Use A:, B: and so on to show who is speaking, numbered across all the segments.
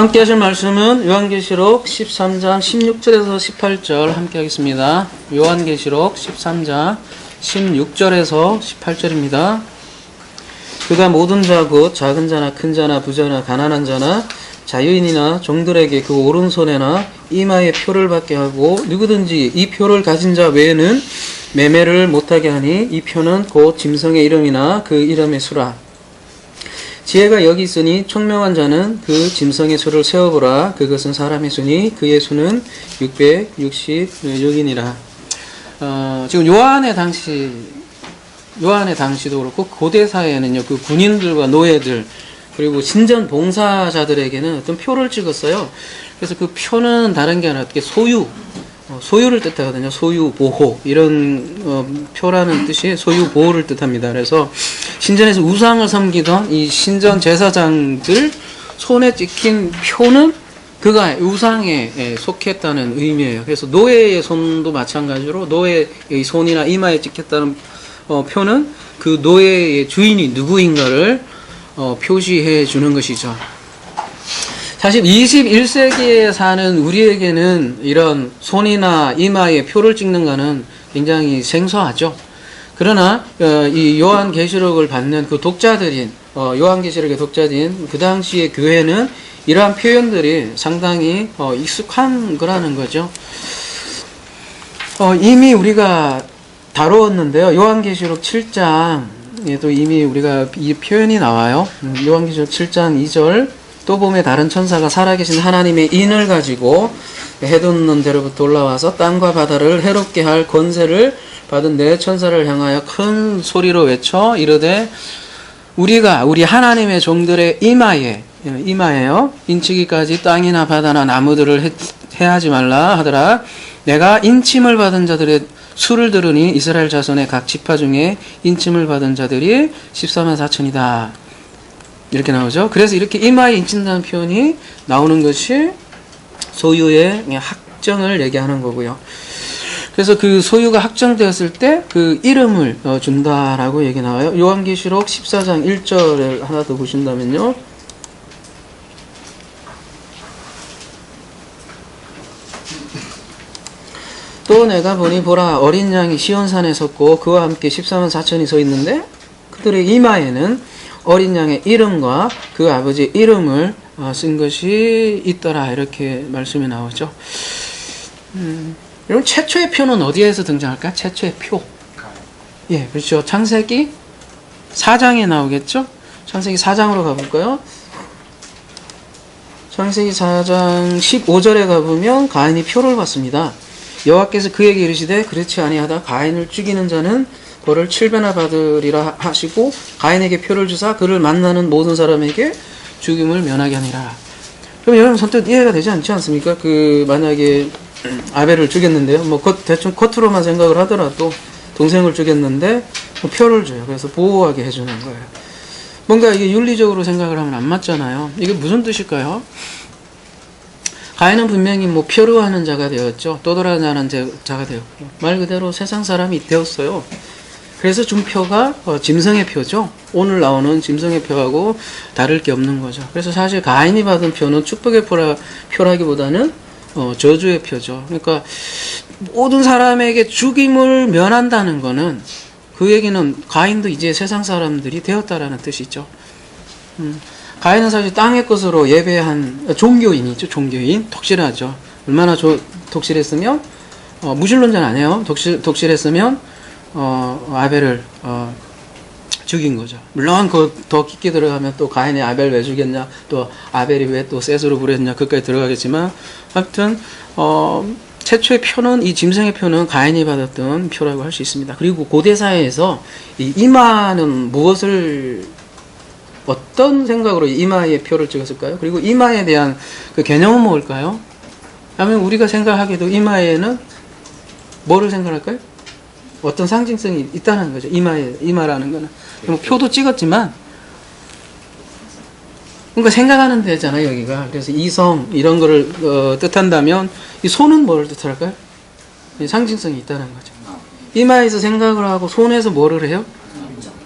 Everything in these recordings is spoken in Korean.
A: 함께 하실 말씀은 요한계시록 13장 16절에서 18절 함께 하겠습니다. 요한계시록 13장 16절에서 18절입니다. 그가 모든 자 곧 작은 자나 큰 자나 부자나 가난한 자나 자유인이나 종들에게 그 오른손에나 이마에 표를 받게 하고 누구든지 이 표를 가진 자 외에는 매매를 못하게 하니 이 표는 곧 짐승의 이름이나 그 이름의 수라. 지혜가 여기 있으니 총명한 자는 그 짐승의 수를 세어보라. 그것은 사람의 수니 그의 수는 666이니라. 지금 요한의 당시도 그렇고 고대 사회에는요, 그 군인들과 노예들 그리고 신전 봉사자들에게는 어떤 표를 찍었어요. 그래서 그 표는 다른 게 아니라 어떻게 소유를 뜻하거든요. 소유 보호 이런 표라는 뜻이 소유 보호를 뜻합니다. 그래서 신전에서 우상을 섬기던 이 신전 제사장들 손에 찍힌 표는 그가 우상에 속했다는 의미예요. 그래서 노예의 손도 마찬가지로 노예의 손이나 이마에 찍혔다는 표는 그 노예의 주인이 누구인가를 표시해 주는 것이죠. 사실 21세기에 사는 우리에게는 이런 손이나 이마에 표를 찍는 것은 굉장히 생소하죠. 그러나 이 요한계시록을 받는 그 독자들인 요한계시록의 독자들인 그 당시의 교회는 이러한 표현들이 상당히 익숙한 거라는 거죠. 이미 우리가 다루었는데요. 요한계시록 7장에도 이미 우리가 이 표현이 나와요. 요한계시록 7장 2절 또 봄에 다른 천사가 살아계신 하나님의 인을 가지고 해돋는 데로부터 올라와서 땅과 바다를 해롭게 할 권세를 받은 네 천사를 향하여 큰 소리로 외쳐 이르되 우리가 우리 하나님의 종들의 이마에요 인치기까지 땅이나 바다나 나무들을 해하지 말라 하더라. 내가 인침을 받은 자들의 수를 들으니 이스라엘 자손의 각 지파 중에 인침을 받은 자들이 14만 4천이다. 이렇게 나오죠. 그래서 이렇게 이마에 인친다는 표현이 나오는 것이 소유의 확정을 얘기하는 거고요. 그래서 그 소유가 확정되었을 때 그 이름을 준다라고 얘기 나와요. 요한계시록 14장 1절을 하나 더 보신다면요. 또 내가 보니 보라 어린 양이 시온산에 섰고 그와 함께 14만 4천이 서 있는데 그들의 이마에는 어린 양의 이름과 그 아버지의 이름을 쓴 것이 있더라. 이렇게 말씀이 나오죠. 여러분 최초의 표는 어디에서 등장할까요? 최초의 표. 예, 그렇죠. 창세기 4장에 나오겠죠? 창세기 4장으로 가볼까요? 창세기 4장 15절에 가보면 가인이 표를 받습니다. 여호와께서 그에게 이르시되 그렇지 아니하다 가인을 죽이는 자는 벌을 7배나 받으리라 하시고 가인에게 표를 주사 그를 만나는 모든 사람에게 죽임을 면하게 하니라. 그럼 여러분 선뜻 이해가 되지 않지 않습니까? 그 만약에 아벨을 죽였는데요. 뭐 대충 겉으로만 생각을 하더라도 동생을 죽였는데 표를 줘요. 그래서 보호하게 해주는 거예요. 뭔가 이게 윤리적으로 생각을 하면 안 맞잖아요. 이게 무슨 뜻일까요? 가인은 분명히 뭐 표류하는 자가 되었죠. 떠돌아다니는 자가 되었고 말 그대로 세상 사람이 되었어요. 그래서 준 표가 짐승의 표죠. 오늘 나오는 짐승의 표하고 다를 게 없는 거죠. 그래서 사실 가인이 받은 표는 축복의 표라기보다는 저주의 표죠. 그러니까 모든 사람에게 죽임을 면한다는 거는 그 얘기는 가인도 이제 세상 사람들이 되었다라는 뜻이죠. 가인은 사실 땅의 것으로 예배한 종교인이죠. 종교인. 독실하죠. 얼마나 독실했으면 무신론자는 아니에요. 독실했으면 아벨을 죽인 거죠. 물론 더 깊게 들어가면 또 가인이 아벨 왜 죽였냐, 또 아벨이 왜 또 셋으로 부렸냐, 그까지 들어가겠지만 하여튼 최초의 표는 이 짐승의 표는 가인이 받았던 표라고 할 수 있습니다. 그리고 고대 사회에서 이 이마는 어떤 생각으로 이마에 표를 찍었을까요? 그리고 이마에 대한 그 개념은 뭘까요? 하면 우리가 생각하기에도 이마에는 뭐를 생각할까요? 어떤 상징성이 있다는 거죠. 이마라는 거는. 표도 찍었지만, 그러니까 생각하는 데잖아요, 여기가. 그래서 이성, 이런 거를 뜻한다면, 이 손은 뭐를 뜻할까요? 상징성이 있다는 거죠. 이마에서 생각을 하고, 손에서 뭐를 해요?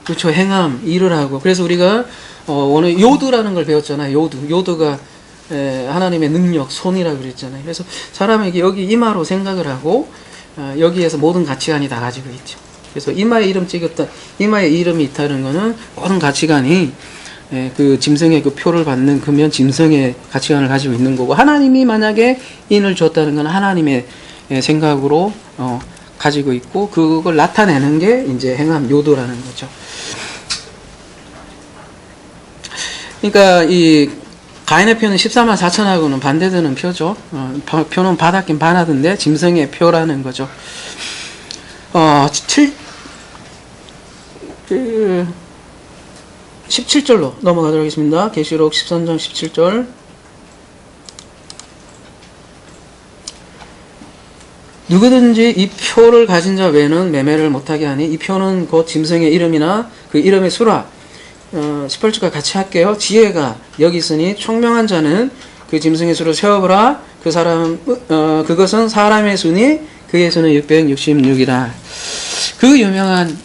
A: 그렇죠. 행함, 일을 하고. 그래서 우리가, 오늘 요드라는 걸 배웠잖아요. 요드가 하나님의 능력, 손이라고 그랬잖아요. 그래서 사람에게 여기 이마로 생각을 하고 여기에서 모든 가치관이 다 가지고 있죠. 그래서 이마에 이름 찍었다, 이마에 이름이 있다는 거는 모든 가치관이 그 짐승의 그 표를 받는 그면 짐승의 가치관을 가지고 있는 거고, 하나님이 만약에 인을 줬다는 건 하나님의 생각으로 가지고 있고, 그걸 나타내는 게 이제 행함 요도라는 거죠. 그러니까 이 가인의 표는 14만 4천하고는 반대되는 표죠. 표는 받았긴 받았는데 짐승의 표라는 거죠. 17절로 넘어가도록 하겠습니다. 계시록 13장 17절. 누구든지 이 표를 가진 자 외에는 매매를 못하게 하니, 이 표는 곧 짐승의 이름이나 그 이름의 수라. 18절과 같이 할게요. 지혜가 여기 있으니 총명한 자는 그 짐승의 수를 세어보라. 그 사람 그것은 사람의 수니 그의 수는 666이라. 그 유명한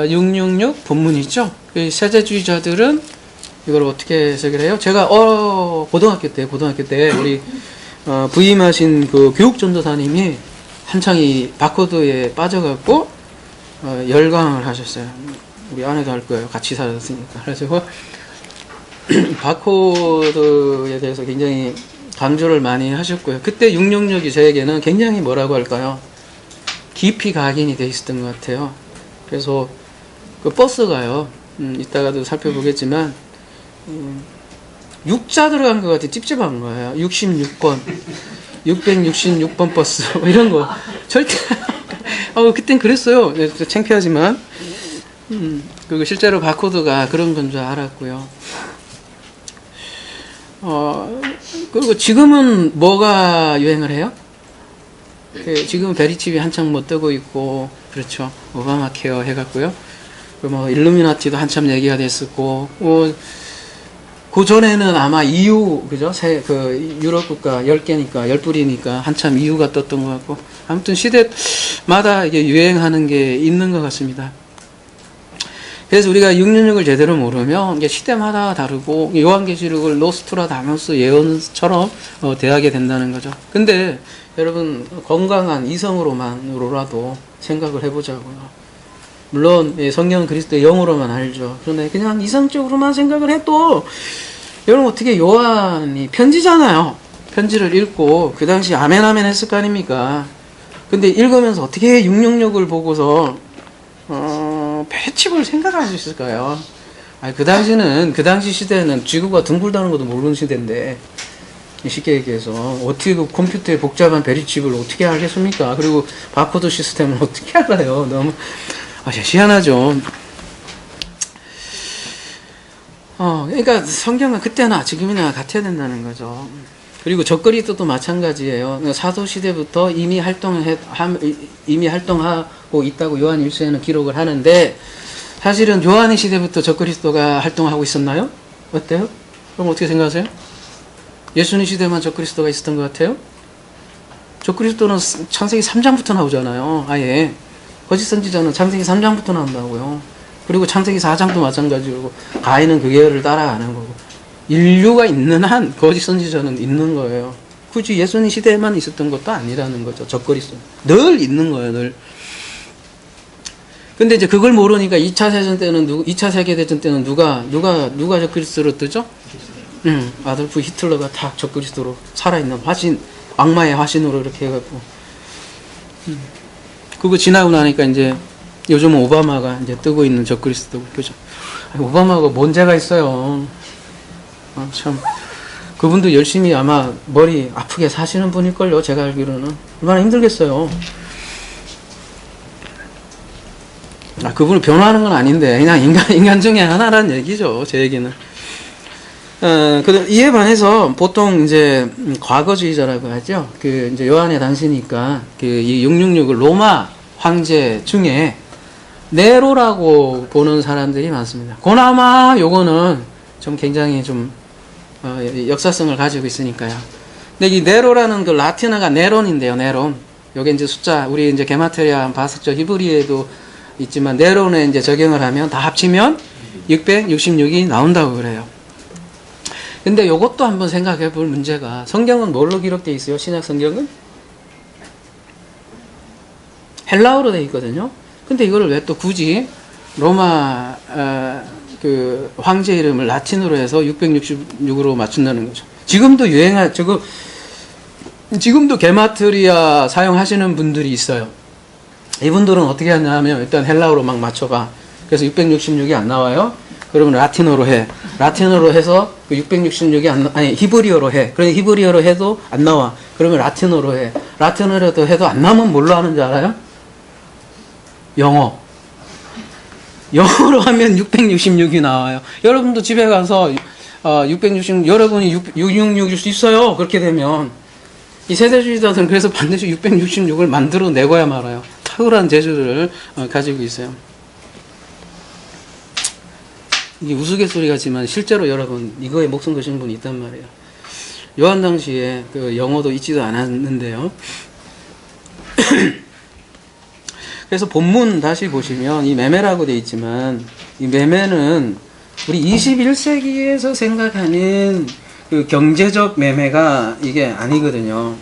A: 666 본문이죠. 그 세대주의자들은 이걸 어떻게 해석을 해요? 제가 고등학교 때 우리 부임하신 그 교육전도사님이 한창 이 바코드에 빠져갖고 열광을 하셨어요. 우리 아내도 할 거예요. 같이 살았으니까. 그래서 바코드에 대해서 굉장히 강조를 많이 하셨고요. 그때 666이 저에게는 굉장히 뭐라고 할까요? 깊이 각인이 돼 있었던 것 같아요. 그래서 그 버스가요, 이따가도 살펴보겠지만 6자 들어간 것 같아. 찝찝한 거예요. 66번 666번 버스 이런 거 절대 그땐 그랬어요. 창피하지만 그리고 실제로 바코드가 그런 건 줄 알았고요. 그리고 지금은 뭐가 유행을 해요? 지금 베리칩이 한창 뭐 뜨고 있고, 그렇죠. 오바마 케어 해갖고요. 뭐 일루미나티도 한참 얘기가 됐었고, 그 전에는 아마 EU, 그죠? 그 유럽 국가 10개니까 10불이니까 한참 EU가 떴던 것 같고, 아무튼 시대마다 이게 유행하는 게 있는 것 같습니다. 그래서 우리가 666을 제대로 모르면 이게 시대마다 다르고, 요한계시록을 노스트라다무스 예언처럼 대하게 된다는 거죠. 근데 여러분, 건강한 이성으로만으로라도 생각을 해보자고요. 물론 성경은 그리스도의 영으로만 알죠. 그런데 그냥 이성적으로만 생각을 해도, 여러분 어떻게 요한이 편지잖아요. 편지를 읽고 그 당시 아멘 아멘 했을 거 아닙니까? 근데 읽으면서 어떻게 666을 보고서 배칩을 생각할 수 있을까요? 그 당시 시대는 지구가 둥글다는 것도 모르는 시대인데, 쉽게 얘기해서 어떻게 그 컴퓨터의 복잡한 베리칩을 어떻게 알겠습니까? 그리고 바코드 시스템을 어떻게 알아요? 너무 희한하죠. 그러니까 성경은 그때나 지금이나 같아야 된다는 거죠. 그리고 적그리스도도 마찬가지예요. 사도 시대부터 이미 활동하고 있다고 요한 1서에는 기록을 하는데, 사실은 요한의 시대부터 적그리스도가 활동하고 있었나요? 어때요? 그럼 어떻게 생각하세요? 예수님 시대만 적그리스도가 있었던 것 같아요? 적그리스도는 창세기 3장부터 나오잖아요. 아예 거짓 선지자는 창세기 3장부터 나온다고요. 그리고 창세기 4장도 마찬가지고, 가인은 그 계열을 따라가는 거고, 인류가 있는 한 거짓 선지자는 있는 거예요. 굳이 예수님 시대에만 있었던 것도 아니라는 거죠. 적그리스도 늘 있는 거예요. 늘. 근데 이제 그걸 모르니까 2차 세계대전 때는 누가 적그리스도로 뜨죠? 아돌프 히틀러가 다 적그리스도로 살아있는 화신, 악마의 화신으로 이렇게 해갖고, 그거 지나고 나니까 이제 요즘은 오바마가 이제 뜨고 있는 적그리스도, 그죠? 오바마가 뭔 죄가 있어요. 참, 그분도 열심히 아마 머리 아프게 사시는 분일걸요. 제가 알기로는. 얼마나 힘들겠어요. 그분을 변호하는 건 아닌데, 그냥 인간 중에 하나란 얘기죠. 제 얘기는. 이에 반해서 보통 이제 과거주의자라고 하죠. 이제 요한의 당시니까 이 666을 로마 황제 중에 네로라고 보는 사람들이 많습니다. 그나마 요거는 좀 굉장히 좀 역사성을 가지고 있으니까요. 근데 이 네로라는 그 라틴어가 네론인데요. 네론. 요게 이제 숫자, 우리 이제 게마테리아 봤었죠. 히브리에도 있지만 네론에 이제 적용을 하면 다 합치면 666이 나온다고 그래요. 근데 이것도 한번 생각해 볼 문제가, 성경은 뭘로 기록되어 있어요? 신약 성경은 헬라어로 되어 있거든요. 근데 이거를 왜 또 굳이 로마 그 황제 이름을 라틴어로 해서 666으로 맞춘다는 거죠. 지금도 지금도 게마트리아 사용하시는 분들이 있어요. 이분들은 어떻게 하냐면 일단 헬라어로 막 맞춰봐. 그래서 666이 안 나와요. 그러면 라틴어로 해. 라틴어로 해서 666이 아니 히브리어로 해. 그러니 히브리어로 해도 안 나와. 그러면 라틴어로 해. 라틴어로 해도 안 나오면 뭘로 하는지 알아요? 영어. 영어로 하면 666이 나와요. 여러분도 집에 가서 666 여러분이 666일 수 있어요. 그렇게 되면 이 세대주의자들은 그래서 반드시 666을 만들어 내고야 말아요. 탁월한 재주를 가지고 있어요. 이게 우스갯소리 같지만 실제로 여러분 이거에 목숨 거시는 분이 있단 말이에요. 요한 당시에 그 영어도 있지도 않았는데요. 그래서 본문 다시 보시면 이 매매라고 되어 있지만 이 매매는 우리 21세기에서 생각하는 그 경제적 매매가 이게 아니거든요.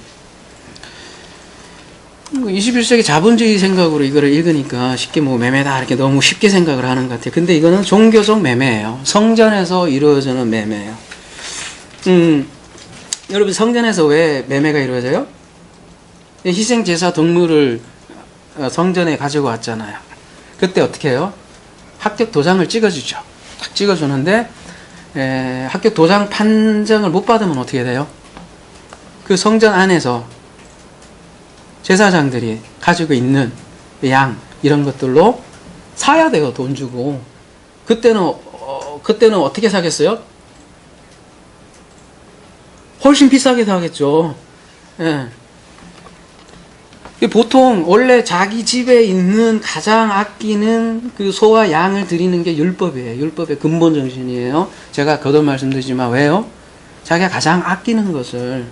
A: 21세기 자본주의 생각으로 이거를 읽으니까 쉽게 뭐 매매다 이렇게 너무 쉽게 생각을 하는 것 같아요. 근데 이거는 종교적 매매예요. 성전에서 이루어지는 매매예요. 여러분 성전에서 왜 매매가 이루어져요? 희생제사 동물을 성전에 가지고 왔잖아요. 그때 어떻게 해요? 합격 도장을 찍어주죠. 딱 찍어주는데 합격 도장 판정을 못 받으면 어떻게 돼요? 그 성전 안에서 제사장들이 가지고 있는 양 이런 것들로 사야 돼요. 돈 주고. 그때는 어떻게 사겠어요? 훨씬 비싸게 사겠죠. 예. 보통 원래 자기 집에 있는 가장 아끼는 그 소와 양을 드리는 게 율법이에요. 율법의 근본 정신이에요. 제가 거듭 말씀드리지만 왜요? 자기가 가장 아끼는 것을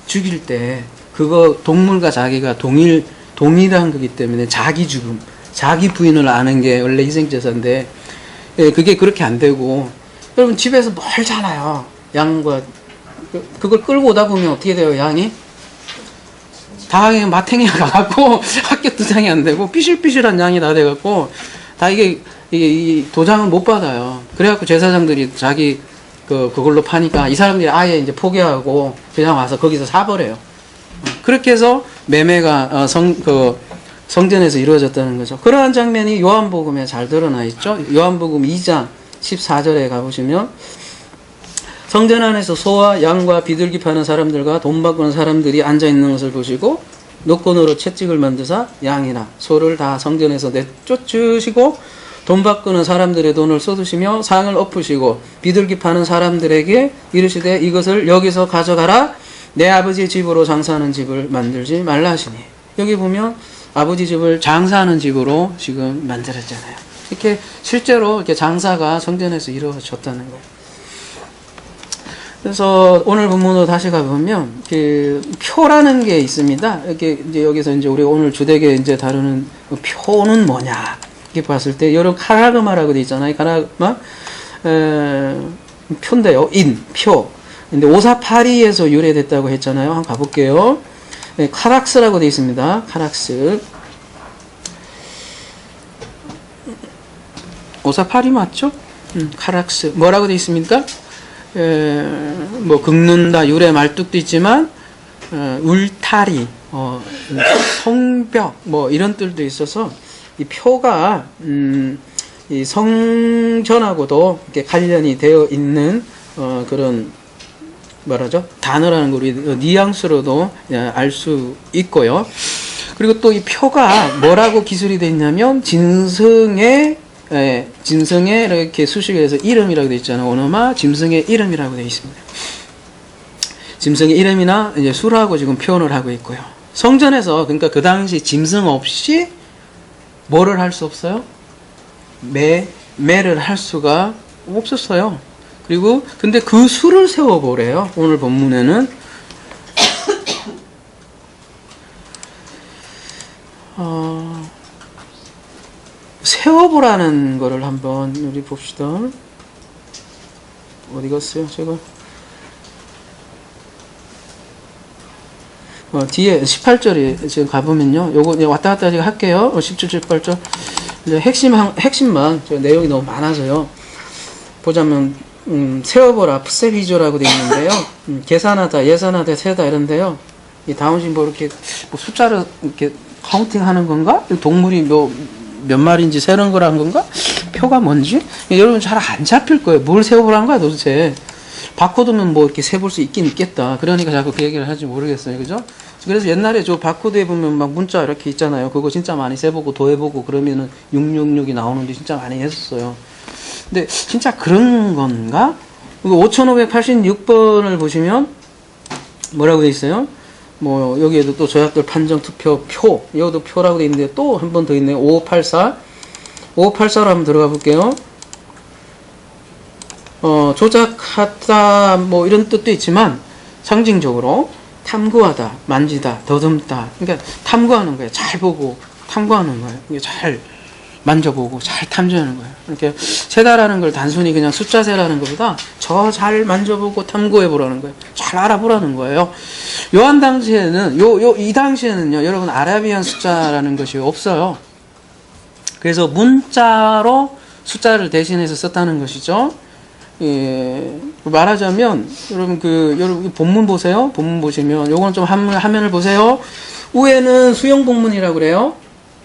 A: 죽일 때 그거 동물과 자기가 동일한 거기 때문에 자기 죽음, 자기 부인을 아는 게 원래 희생제사인데 그게 그렇게 안 되고 여러분 집에서 멀잖아요. 양과 그걸 끌고 오다 보면 어떻게 돼요? 양이? 다 마탱이가 가갖고 합격 도장이 안 되고 삐실삐실한 양이 다 돼갖고 다 이게 도장을 못 받아요. 그래갖고 제사장들이 자기 그걸로 파니까 이 사람들이 아예 이제 포기하고 그냥 와서 거기서 사버려요. 그렇게 해서 매매가 성전에서 이루어졌다는 거죠. 그러한 장면이 요한복음에 잘 드러나 있죠. 요한복음 2장 14절에 가보시면 성전 안에서 소와 양과 비둘기 파는 사람들과 돈 바꾸는 사람들이 앉아있는 것을 보시고 노건으로 채찍을 만드사 양이나 소를 다 성전에서 내쫓으시고 돈 바꾸는 사람들의 돈을 쏟으시며 상을 엎으시고 비둘기 파는 사람들에게 이르시되 이것을 여기서 가져가라. 내 아버지 집으로 장사하는 집을 만들지 말라 하시니. 여기 보면 아버지 집을 장사하는 집으로 지금 만들었잖아요. 이렇게 실제로 이렇게 장사가 성전에서 이루어졌다는 거예요. 그래서 오늘 본문으로 다시 가보면 그 표라는 게 있습니다. 이렇게 이제 여기서 이제 우리 오늘 주되게 이제 다루는 표는 뭐냐 이렇게 봤을 때 여러 카라그마라고 돼 있잖아요. 카라그마 표인데요. 표. 근데 오사파리에서 유래됐다고 했잖아요. 한번 가볼게요. 네, 카락스라고 되어 있습니다. 카락스. 오사파리 맞죠? 카락스. 뭐라고 되어 있습니까? 뭐 긁는다 유래 말뚝도 있지만 울타리, 성벽 뭐 이런 뜻도 있어서 이 표가 이 성전하고도 이렇게 관련이 되어 있는 그런 말하죠 단어라는 걸 우리 뉘앙스로도 알 수 있고요. 그리고 또 이 표가 뭐라고 기술이 되어 있냐면 짐승의 이렇게 수식해서 이름이라고 되어 있잖아요. 오노마 짐승의 이름이라고 되어 있습니다. 짐승의 이름이나 이제 수라고 지금 표현을 하고 있고요. 성전에서 그러니까 그 당시 짐승 없이 뭐를 할 수 없어요? 매를 할 수가 없었어요. 그리고 근데 그 수를 세워보래요. 오늘 본문에는 세워보라는 거를 한번 우리 봅시다. 어디 갔어요? 제가 뒤에 18절에 지금 가보면요. 요거 왔다 갔다 지금 할게요. 17절, 18절. 이제 핵심만, 저 내용이 너무 많아서요. 보자면, 세어보라, 푸세비조라고 되어 있는데요. 계산하다, 예산하다, 세다 이런데요. 이 다운신 뭐 이렇게, 뭐 숫자를 이렇게 카운팅 하는 건가? 동물이 몇 마리인지 세는 거란 건가? 표가 뭔지? 여러분 잘 안 잡힐 거예요. 뭘 세어보라는 거야, 도대체. 바코드면 뭐 이렇게 세볼 수 있긴 있겠다. 그러니까 자꾸 그 얘기를 하지 모르겠어요. 그죠? 그래서 옛날에 저 바코드에 보면 막 문자 이렇게 있잖아요. 그거 진짜 많이 세보고 더해보고 그러면은 666이 나오는데 진짜 많이 했었어요. 근데 진짜 그런 건가? 5586번을 보시면 뭐라고 돼 있어요? 뭐 여기에도 또 조약들 판정 투표 표, 여기도 표라고 돼 있는데 또 한 번 더 있네요. 5584. 5584로 한번 들어가 볼게요. 조작하다 뭐 이런 뜻도 있지만 상징적으로 탐구하다, 만지다, 더듬다. 그러니까 탐구하는 거예요. 잘 보고 탐구하는 거예요. 이게 잘 만져보고 잘 탐지하는 거예요. 이렇게 세다라는 걸 단순히 그냥 숫자 세라는 것보다 저 잘 만져보고 탐구해 보라는 거예요. 잘 알아보라는 거예요. 요한 당시에는 이 당시에는요, 여러분 아라비안 숫자라는 것이 없어요. 그래서 문자로 숫자를 대신해서 썼다는 것이죠. 예, 말하자면 여러분 본문 보세요. 본문 보시면 요거는 좀 화면을 보세요. 위에는 수용 본문이라고 그래요.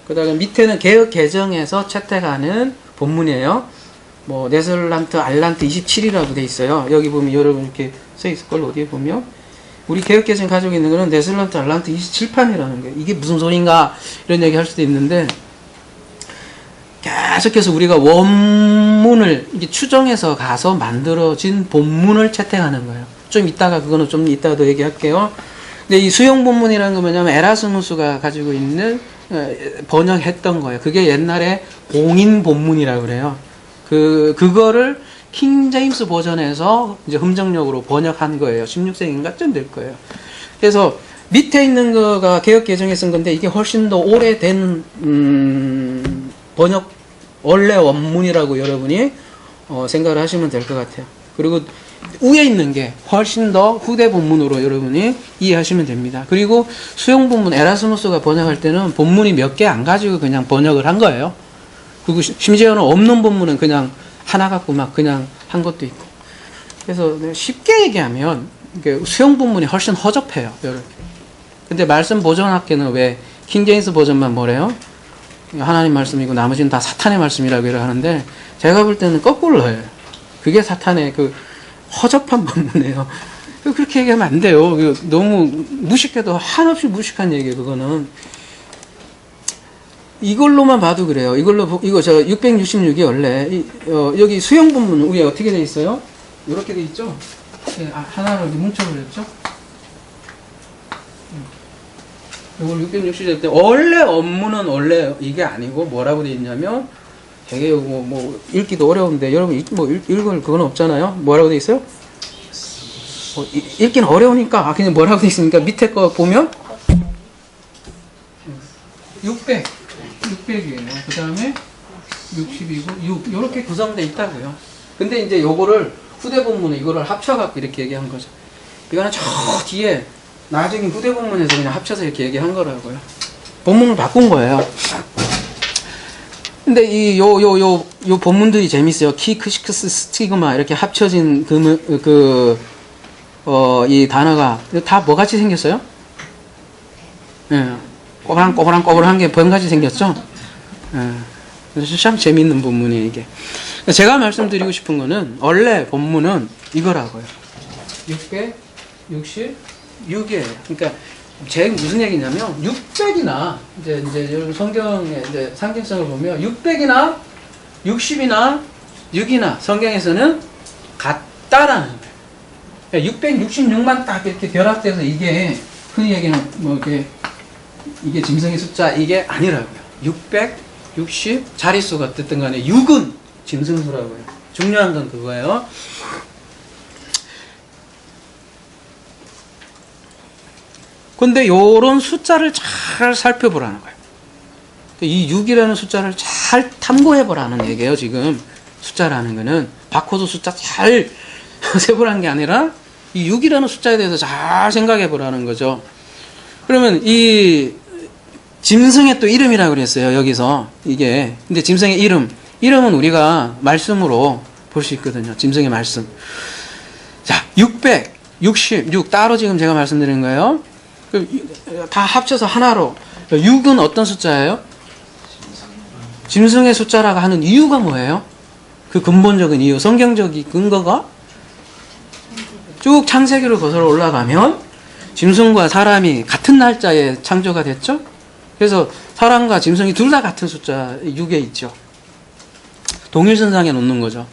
A: 그다음에 밑에는 개혁 개정에서 채택하는 본문이에요. 뭐 네덜란트 알란트 27이라고 돼 있어요. 여기 보면 여러분 이렇게 써 있을 걸 어디에 보면 우리 개혁 개정 가지고 있는 거는 네덜란트 알란트 27판이라는 거예요. 이게 무슨 소린가 이런 얘기 할 수도 있는데 계속해서 우리가 원문을 이게 추정해서 가서 만들어진 본문을 채택하는 거예요. 좀 이따가 그거는 좀 이따가 더 얘기할게요. 근데 이 수용 본문이라는 건 뭐냐면 에라스무스가 가지고 있는 번역했던 거예요. 그게 옛날에 공인 본문이라고 그래요. 그거를 킹 제임스 버전에서 이제 흠정력으로 번역한 거예요. 16세기인가 쯤 될 거예요. 그래서 밑에 있는 거가 개혁 개정에 쓴 건데 이게 훨씬 더 오래된 번역 원래 원문이라고 여러분이 생각을 하시면 될 것 같아요. 그리고 위에 있는 게 훨씬 더 후대 본문으로 여러분이 이해하시면 됩니다. 그리고 수용 본문 에라스무스가 번역할 때는 본문이 몇 개 안 가지고 그냥 번역을 한 거예요. 그리고 심지어는 없는 본문은 그냥 하나 갖고 막 그냥 한 것도 있고. 그래서 쉽게 얘기하면 수용 본문이 훨씬 허접해요. 이렇게. 근데 말씀 보존학계는 왜 킹제임스 버전만 뭐래요? 하나님 말씀이고 나머지는 다 사탄의 말씀이라고 하는데 제가 볼 때는 거꾸로예요. 그게 사탄의 그 허접한 본문이에요. 그렇게 얘기하면 안 돼요. 너무 무식해도 한없이 무식한 얘기예요. 그거는 이걸로만 봐도 그래요. 이거 저 666이 원래 여기 수용 본문 위에 어떻게 돼 있어요? 이렇게 돼 있죠. 하나로 이렇게 뭉쳐버렸죠. 이걸 660일 때 원래 업무는 원래 이게 아니고 뭐라고 돼 있냐면 되게 뭐 읽기도 어려운데 여러분 뭐 읽을 그건 없잖아요. 뭐라고 돼 있어요? 읽기는 어려우니까 그냥 뭐라고 돼 있습니까? 밑에 거 보면 600이에요. 그 다음에 60이고 6 이렇게 구성돼 있다고요. 근데 이제 요거를 후대 본문에 이거를 합쳐갖고 이렇게 얘기한 거죠. 이거는 저 뒤에 나중에 후대 본문에서 그냥 합쳐서 이렇게 얘기한 거라고요. 본문을 바꾼 거예요. 근데 요 본문들이 재밌어요. 키크시크스 스티그마 이렇게 합쳐진 이 단어가 다 뭐같이 생겼어요? 예. 꼬부랑꼬부랑한 게 번같이 생겼죠? 예. 그래서 참 재밌는 본문이에요, 이게. 제가 말씀드리고 싶은 거는 원래 본문은 이거라고요. 666이에요. 그러니까 제 무슨 얘기냐면 600이나 이제 여러분 성경의 이제 상징성을 보면 600이나 60이나 6이나 성경에서는 같다라는 거예요. 666만 딱 이렇게 결합돼서 이게 흔히 얘기하는 뭐 이게 짐승의 숫자 이게 아니라고요. 660 자릿수가 어쨌든 간에 6은 짐승수라고요. 중요한 건 그거예요. 근데 요런 숫자를 잘 살펴보라는 거예요. 이 6이라는 숫자를 잘 탐구해보라는 얘기예요, 지금. 숫자라는 거는. 바코드 숫자 잘 세보라는 게 아니라 이 6이라는 숫자에 대해서 잘 생각해보라는 거죠. 그러면 이 짐승의 또 이름이라고 그랬어요. 여기서 이게. 근데 짐승의 이름은 우리가 말씀으로 볼 수 있거든요. 짐승의 말씀. 자, 666 따로 지금 제가 말씀드린 거예요. 다 합쳐서 하나로. 6은 어떤 숫자예요? 짐승의 숫자라고 하는 이유가 뭐예요? 그 근본적인 이유, 성경적인 근거가 쭉 창세기로 거슬러 올라가면 짐승과 사람이 같은 날짜에 창조가 됐죠? 그래서 사람과 짐승이 둘 다 같은 숫자 6에 있죠. 동일선상에 놓는 거죠.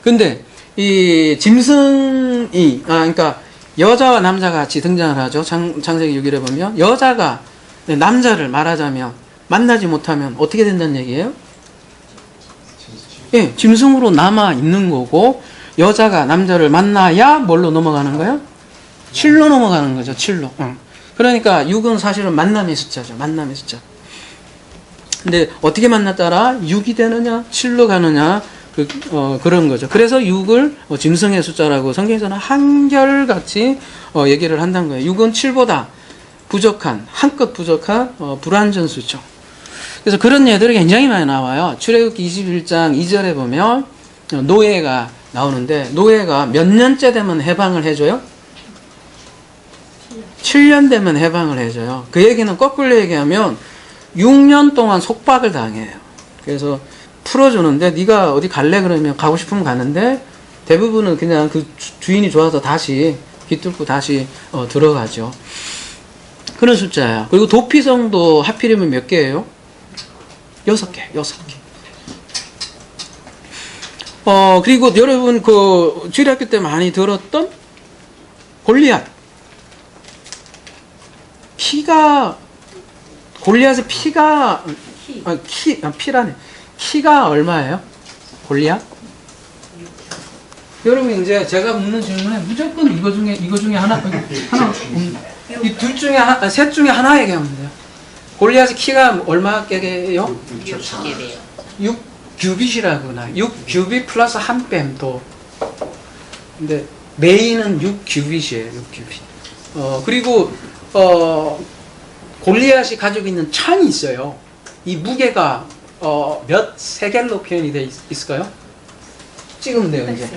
A: 근데 이 짐승이, 그러니까 여자와 남자가 같이 등장을 하죠. 창세기 6일에 보면 여자가 남자를 말하자면 만나지 못하면 어떻게 된다는 얘기예요? 예, 짐승으로 남아 있는 거고, 여자가 남자를 만나야 뭘로 넘어가는 거예요? 7로 넘어가는 거죠. 7로. 그러니까 6은 사실은 만남의 숫자죠. 만남의 숫자. 근데 어떻게 만났더라? 6이 되느냐? 7로 가느냐? 그런 거죠. 그래서 6을 짐승의 숫자라고 성경에서는 한결같이 얘기를 한다는 거예요. 6은 7보다 부족한, 한껏 부족한 불완전수죠. 그래서 그런 예들이 굉장히 많이 나와요. 출애굽기 21장 2절에 보면 노예가 나오는데, 노예가 몇 년째 되면 해방을 해줘요? 7년 되면 해방을 해줘요. 그 얘기는 거꾸로 얘기하면 6년 동안 속박을 당해요. 그래서 풀어주는데, 네가 어디 갈래? 그러면 가고 싶으면 가는데, 대부분은 그냥 그 주인이 좋아서 다시 귀뚫고 다시 들어가죠. 그런 숫자예요. 그리고 도피성도 하필이면 몇 개예요? 6개. 그리고 여러분 그 주일학교 때 많이 들었던 골리앗. 골리앗의 피라네. 키가 얼마예요? 골리앗? 여러분 이제 제가 묻는 질문에 무조건 이거 중에 하나 이 둘 중에 하나, 셋 중에 하나 얘기하면 돼요. 골리앗의 키가 얼마 개예요? 6규빗이라구나. 6규빗 플러스 한 뺨 더. 근데 메인은 6규빗이에요. 6규빗. 그리고 골리앗이 가지고 있는 창이 있어요. 이 무게가 몇 세겔로 표현이 돼 있을까요? 찍으면 돼요, 이제.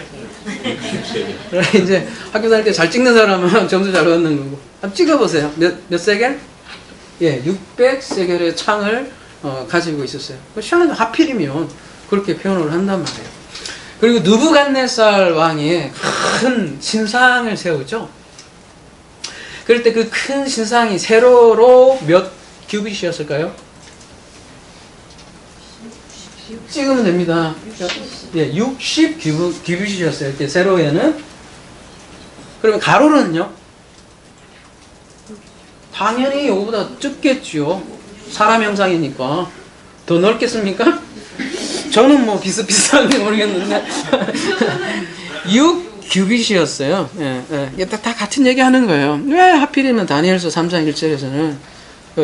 A: 이제 학교 다닐 때 잘 찍는 사람은 점수 잘 얻는 거고. 한번 찍어보세요. 몇 세겔? 예, 600세겔의 창을 가지고 있었어요. 시원하게 하필이면 그렇게 표현을 한단 말이에요. 그리고 느부갓네살 왕이 큰 신상을 세우죠. 그럴 때 그 큰 신상이 세로로 몇 규빗이었을까요? 찍으면 됩니다. 예, 60 규빗이었어요. 이렇게 세로에는. 그러면 가로는요? 당연히 이거보다 적겠죠. 사람 형상이니까. 더 넓겠습니까? 저는 뭐 비슷비슷한지 모르겠는데 6 규빗이었어요. 예. 다 같은 얘기 하는 거예요. 왜 하필이면 다니엘서 3장 1절에서는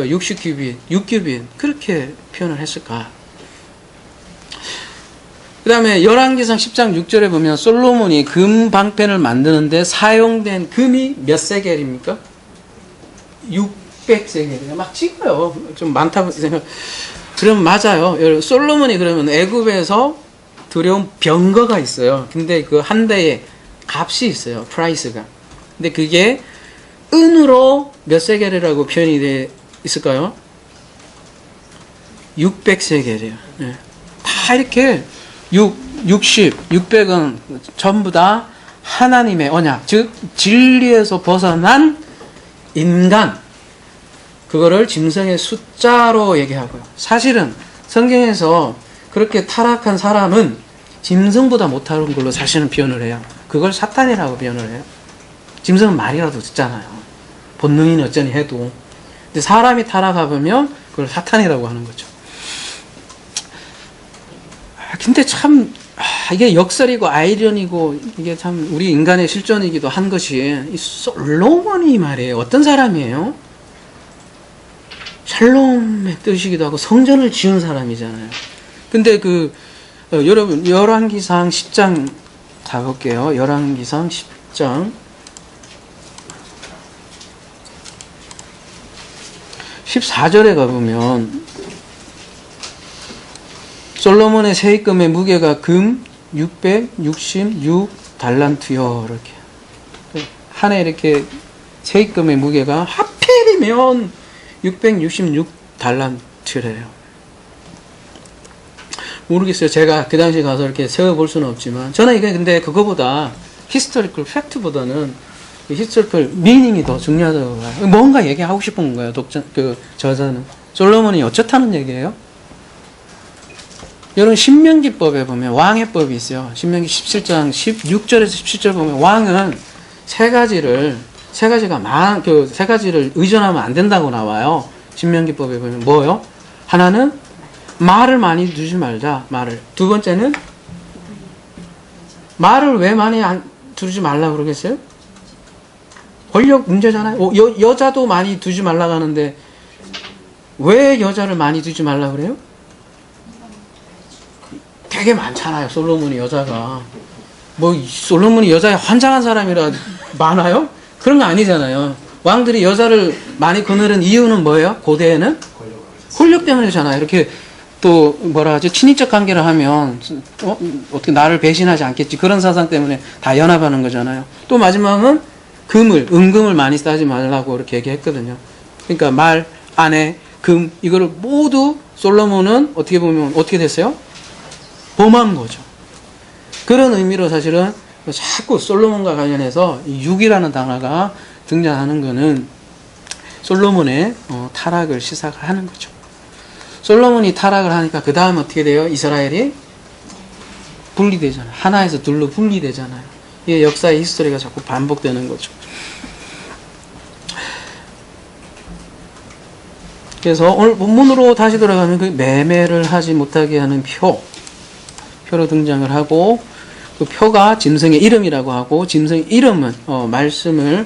A: 60 규빗, 6 규빗 그렇게 표현을 했을까? 그 다음에 열왕기상 10장 6절에 보면 솔로몬이 금 방펜을 만드는데 사용된 금이 몇 세겔입니까? 600세겔이에요. 막 찍어요. 좀 많다고 생각. 그러면 맞아요. 솔로몬이 그러면 애굽에서 들여온 병거가 있어요. 근데 그 한 대에 값이 있어요. 프라이스가. 근데 그게 은으로 몇 세겔이라고 표현이 돼 있을까요? 600세겔이에요. 네. 다 이렇게 60, 600은 전부 다 하나님의 언약, 즉 진리에서 벗어난 인간, 그거를 짐승의 숫자로 얘기하고요. 사실은 성경에서 그렇게 타락한 사람은 짐승보다 못하는 걸로 자신은 표현을 해요. 그걸 사탄이라고 표현을 해요. 짐승은 말이라도 듣잖아요. 본능이니 어쩌니 해도. 근데 사람이 타락하면 그걸 사탄이라고 하는 거죠. 근데 참 이게 역설이고 아이러니고 이게 참 우리 인간의 실존이기도 한 것이 이 솔로몬이 말이에요. 어떤 사람이에요? 샬롬의 뜻이기도 하고 성전을 지은 사람이잖아요. 근데 여러분 열왕기상 10장 가볼게요. 열왕기상 10장 14절에 가보면 솔로몬의 세입금의 무게가 금 666달란트요. 이렇게 한 해 이렇게 세입금의 무게가 하필이면 666달란트래요. 모르겠어요. 제가 그 당시에 가서 이렇게 세워볼 수는 없지만 저는 이게 근데 그거보다 히스토리컬 팩트보다는 히스토리컬 미닝이 더 중요하다고 봐요. 뭔가 얘기하고 싶은 거예요. 저자는. 솔로몬이 어쩌다는 얘기예요? 여러분 신명기법에 보면 왕해법이 있어요. 신명기 17장 16절에서 17절 보면 왕은 세 가지를 의존하면 안 된다고 나와요. 신명기법에 보면 뭐요? 하나는 말을 많이 두지 말자. 말을. 두 번째는 말을 왜 많이 두지 말라 그러겠어요? 권력 문제잖아요. 여자도 많이 두지 말라고 하는데 왜 여자를 많이 두지 말라 그래요? 되게 많잖아요. 솔로몬이 여자가. 솔로몬이 여자에 환장한 사람이라 많아요? 그런 거 아니잖아요. 왕들이 여자를 많이 거느린 이유는 뭐예요? 고대에는? 권력 때문이잖아요. 이렇게 또 친인척 관계를 하면 어떻게 나를 배신하지 않겠지. 그런 사상 때문에 다 연합하는 거잖아요. 또 마지막은 은금을 많이 따지 말라고 이렇게 얘기했거든요. 그러니까 말, 아내, 금 이거를 모두 솔로몬은 어떻게 보면 어떻게 됐어요? 범한 거죠. 그런 의미로 사실은 자꾸 솔로몬과 관련해서 6이라는 단어가 등장하는 것은 솔로몬의 타락을 시사하는 거죠. 솔로몬이 타락을 하니까 그 다음 어떻게 돼요? 이스라엘이 분리되잖아요. 하나에서 둘로 분리되잖아요. 이게 역사의 히스토리가 자꾸 반복되는 거죠. 그래서 오늘 본문으로 다시 돌아가면 그 매매를 하지 못하게 하는 표로 등장을 하고 그 표가 짐승의 이름이라고 하고 짐승의 이름은 말씀을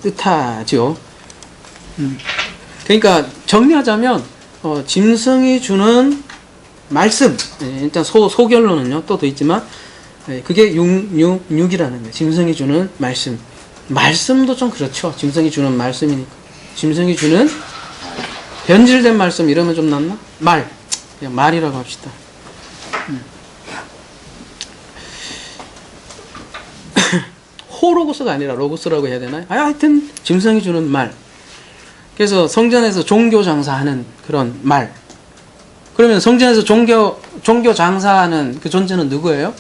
A: 뜻하죠. 그러니까 정리하자면 짐승이 주는 말씀, 일단 소결론은요 또 더 있지만 그게 6이라는 거예요. 짐승이 주는 말씀. 말씀도 좀 그렇죠. 짐승이 주는 말씀이니까. 짐승이 주는 변질된 말씀 이러면 좀 낫나? 그냥 말이라고 합시다. 호로고스가 아니라 로고스라고 해야 되나요? 하여튼 짐승이 주는 말. 그래서 성전에서 종교 장사하는 그런 말. 그러면 성전에서 종교 장사하는 그 존재는 누구예요?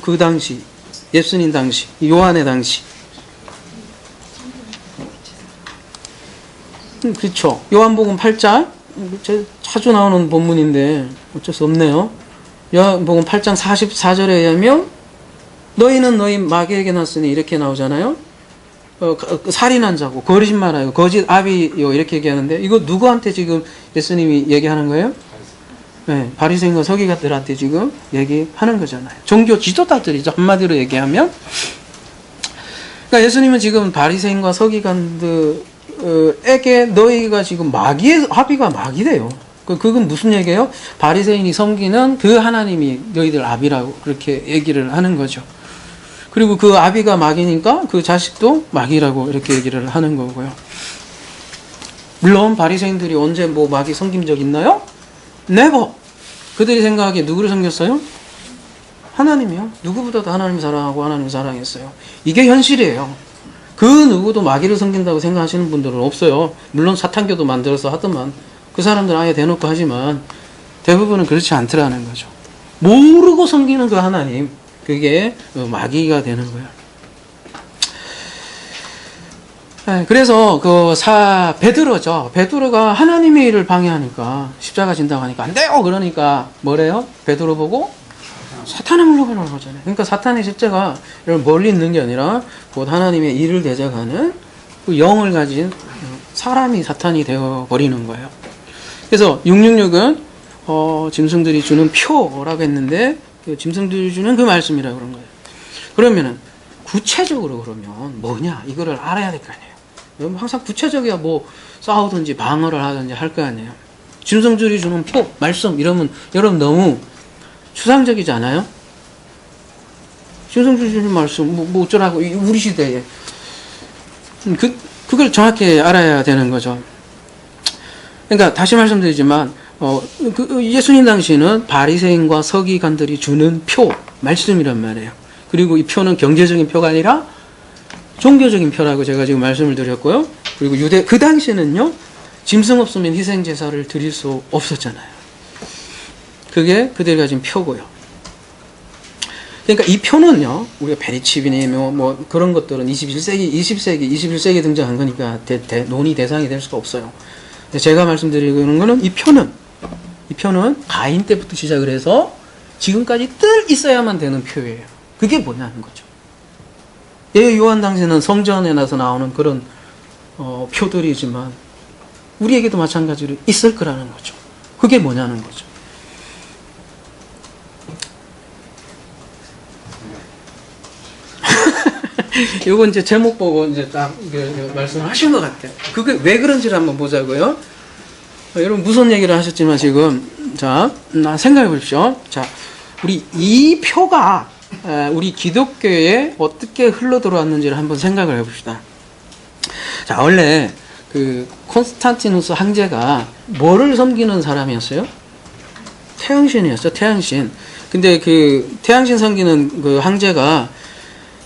A: 그 당시 예수님 당시 요한의 당시. 그렇죠. 요한복음 8장 자주 나오는 본문인데 어쩔 수 없네요. 요한복음 8장 44절에 의하면 너희는 너희 마귀에게 났으니 이렇게 나오잖아요. 살인한 자고 거짓말하고 거짓 아비요 이렇게 얘기하는데 이거 누구한테 지금 예수님이 얘기하는 거예요? 네, 바리새인과 서기관들한테 지금 얘기하는 거잖아요. 종교 지도자들이죠. 한마디로 얘기하면. 그러니까 예수님은 지금 바리새인과 서기관들에게 너희가 지금 아비가 마귀래요. 그건 무슨 얘기예요? 바리새인이 섬기는 그 하나님이 너희들 아비라고 그렇게 얘기를 하는 거죠. 그리고 그 아비가 마귀니까 그 자식도 마귀라고 이렇게 얘기를 하는 거고요. 물론 바리새인들이 언제 마귀 섬긴 적 있나요? 네버. 그들이 생각하기에 누구를 섬겼어요? 하나님이요. 누구보다도 하나님 사랑하고 하나님 사랑했어요. 이게 현실이에요. 그 누구도 마귀를 섬긴다고 생각하시는 분들은 없어요. 물론 사탄교도 만들어서 하더만 그 사람들 아예 대놓고 하지만 대부분은 그렇지 않더라는 거죠. 모르고 섬기는 그 하나님, 그게 마귀가 되는 거예요. 그래서 베드로죠. 베드로가 하나님의 일을 방해하니까 십자가 진다고 하니까 안 돼요. 그러니까 뭐래요? 베드로 보고 사탄에 물러가라고 하잖아요. 그러니까 사탄의 십자가 멀리 있는 게 아니라 곧 하나님의 일을 대적하는 그 영을 가진 사람이 사탄이 되어 버리는 거예요. 그래서 666은 짐승들이 주는 표라고 했는데 짐승들이 주는 그 말씀이라고 그런 거예요. 그러면은 구체적으로 그러면 뭐냐 이거를 알아야 될 거 아니에요. 항상 구체적이야 싸우든지 방어를 하든지 할 거 아니에요. 짐승들이 주는 표, 말씀 이러면 여러분 너무 추상적이지 않아요? 짐승들이 주는 말씀 어쩌라고 우리 시대에 그걸 정확히 알아야 되는 거죠. 그러니까 다시 말씀드리지만 예수님 당시는 바리새인과 서기관들이 주는 표, 말씀이란 말이에요. 그리고 이 표는 경제적인 표가 아니라 종교적인 표라고 제가 지금 말씀을 드렸고요. 그리고 그 당시에는요, 짐승 없으면 희생 제사를 드릴 수 없었잖아요. 그게 그들이 가진 표고요. 그러니까 이 표는요, 우리가 베리칩이니 뭐 그런 것들은 21세기 등장한 거니까 논의 대상이 될 수가 없어요. 제가 말씀드리는 거는 이 표는 가인 때부터 시작을 해서 지금까지 늘 있어야만 되는 표예요. 그게 뭐냐는 거죠. 요한 당시에는 성전에 나서 나오는 그런 표들이지만 우리에게도 마찬가지로 있을 거라는 거죠. 그게 뭐냐는 거죠. 요거 이제 제목 보고 이제 딱 말씀을 하신 것 같아요. 그게 왜 그런지를 한번 보자고요. 여러분 무슨 얘기를 하셨지만 지금 자 생각해 보십시오. 자 우리 이 표가 우리 기독교에 어떻게 흘러 들어왔는지를 한번 생각을 해봅시다. 자 원래 그 콘스탄티누스 황제가 뭐를 섬기는 사람이었어요? 태양신이었어요. 태양신. 근데 그 태양신 섬기는 그 황제가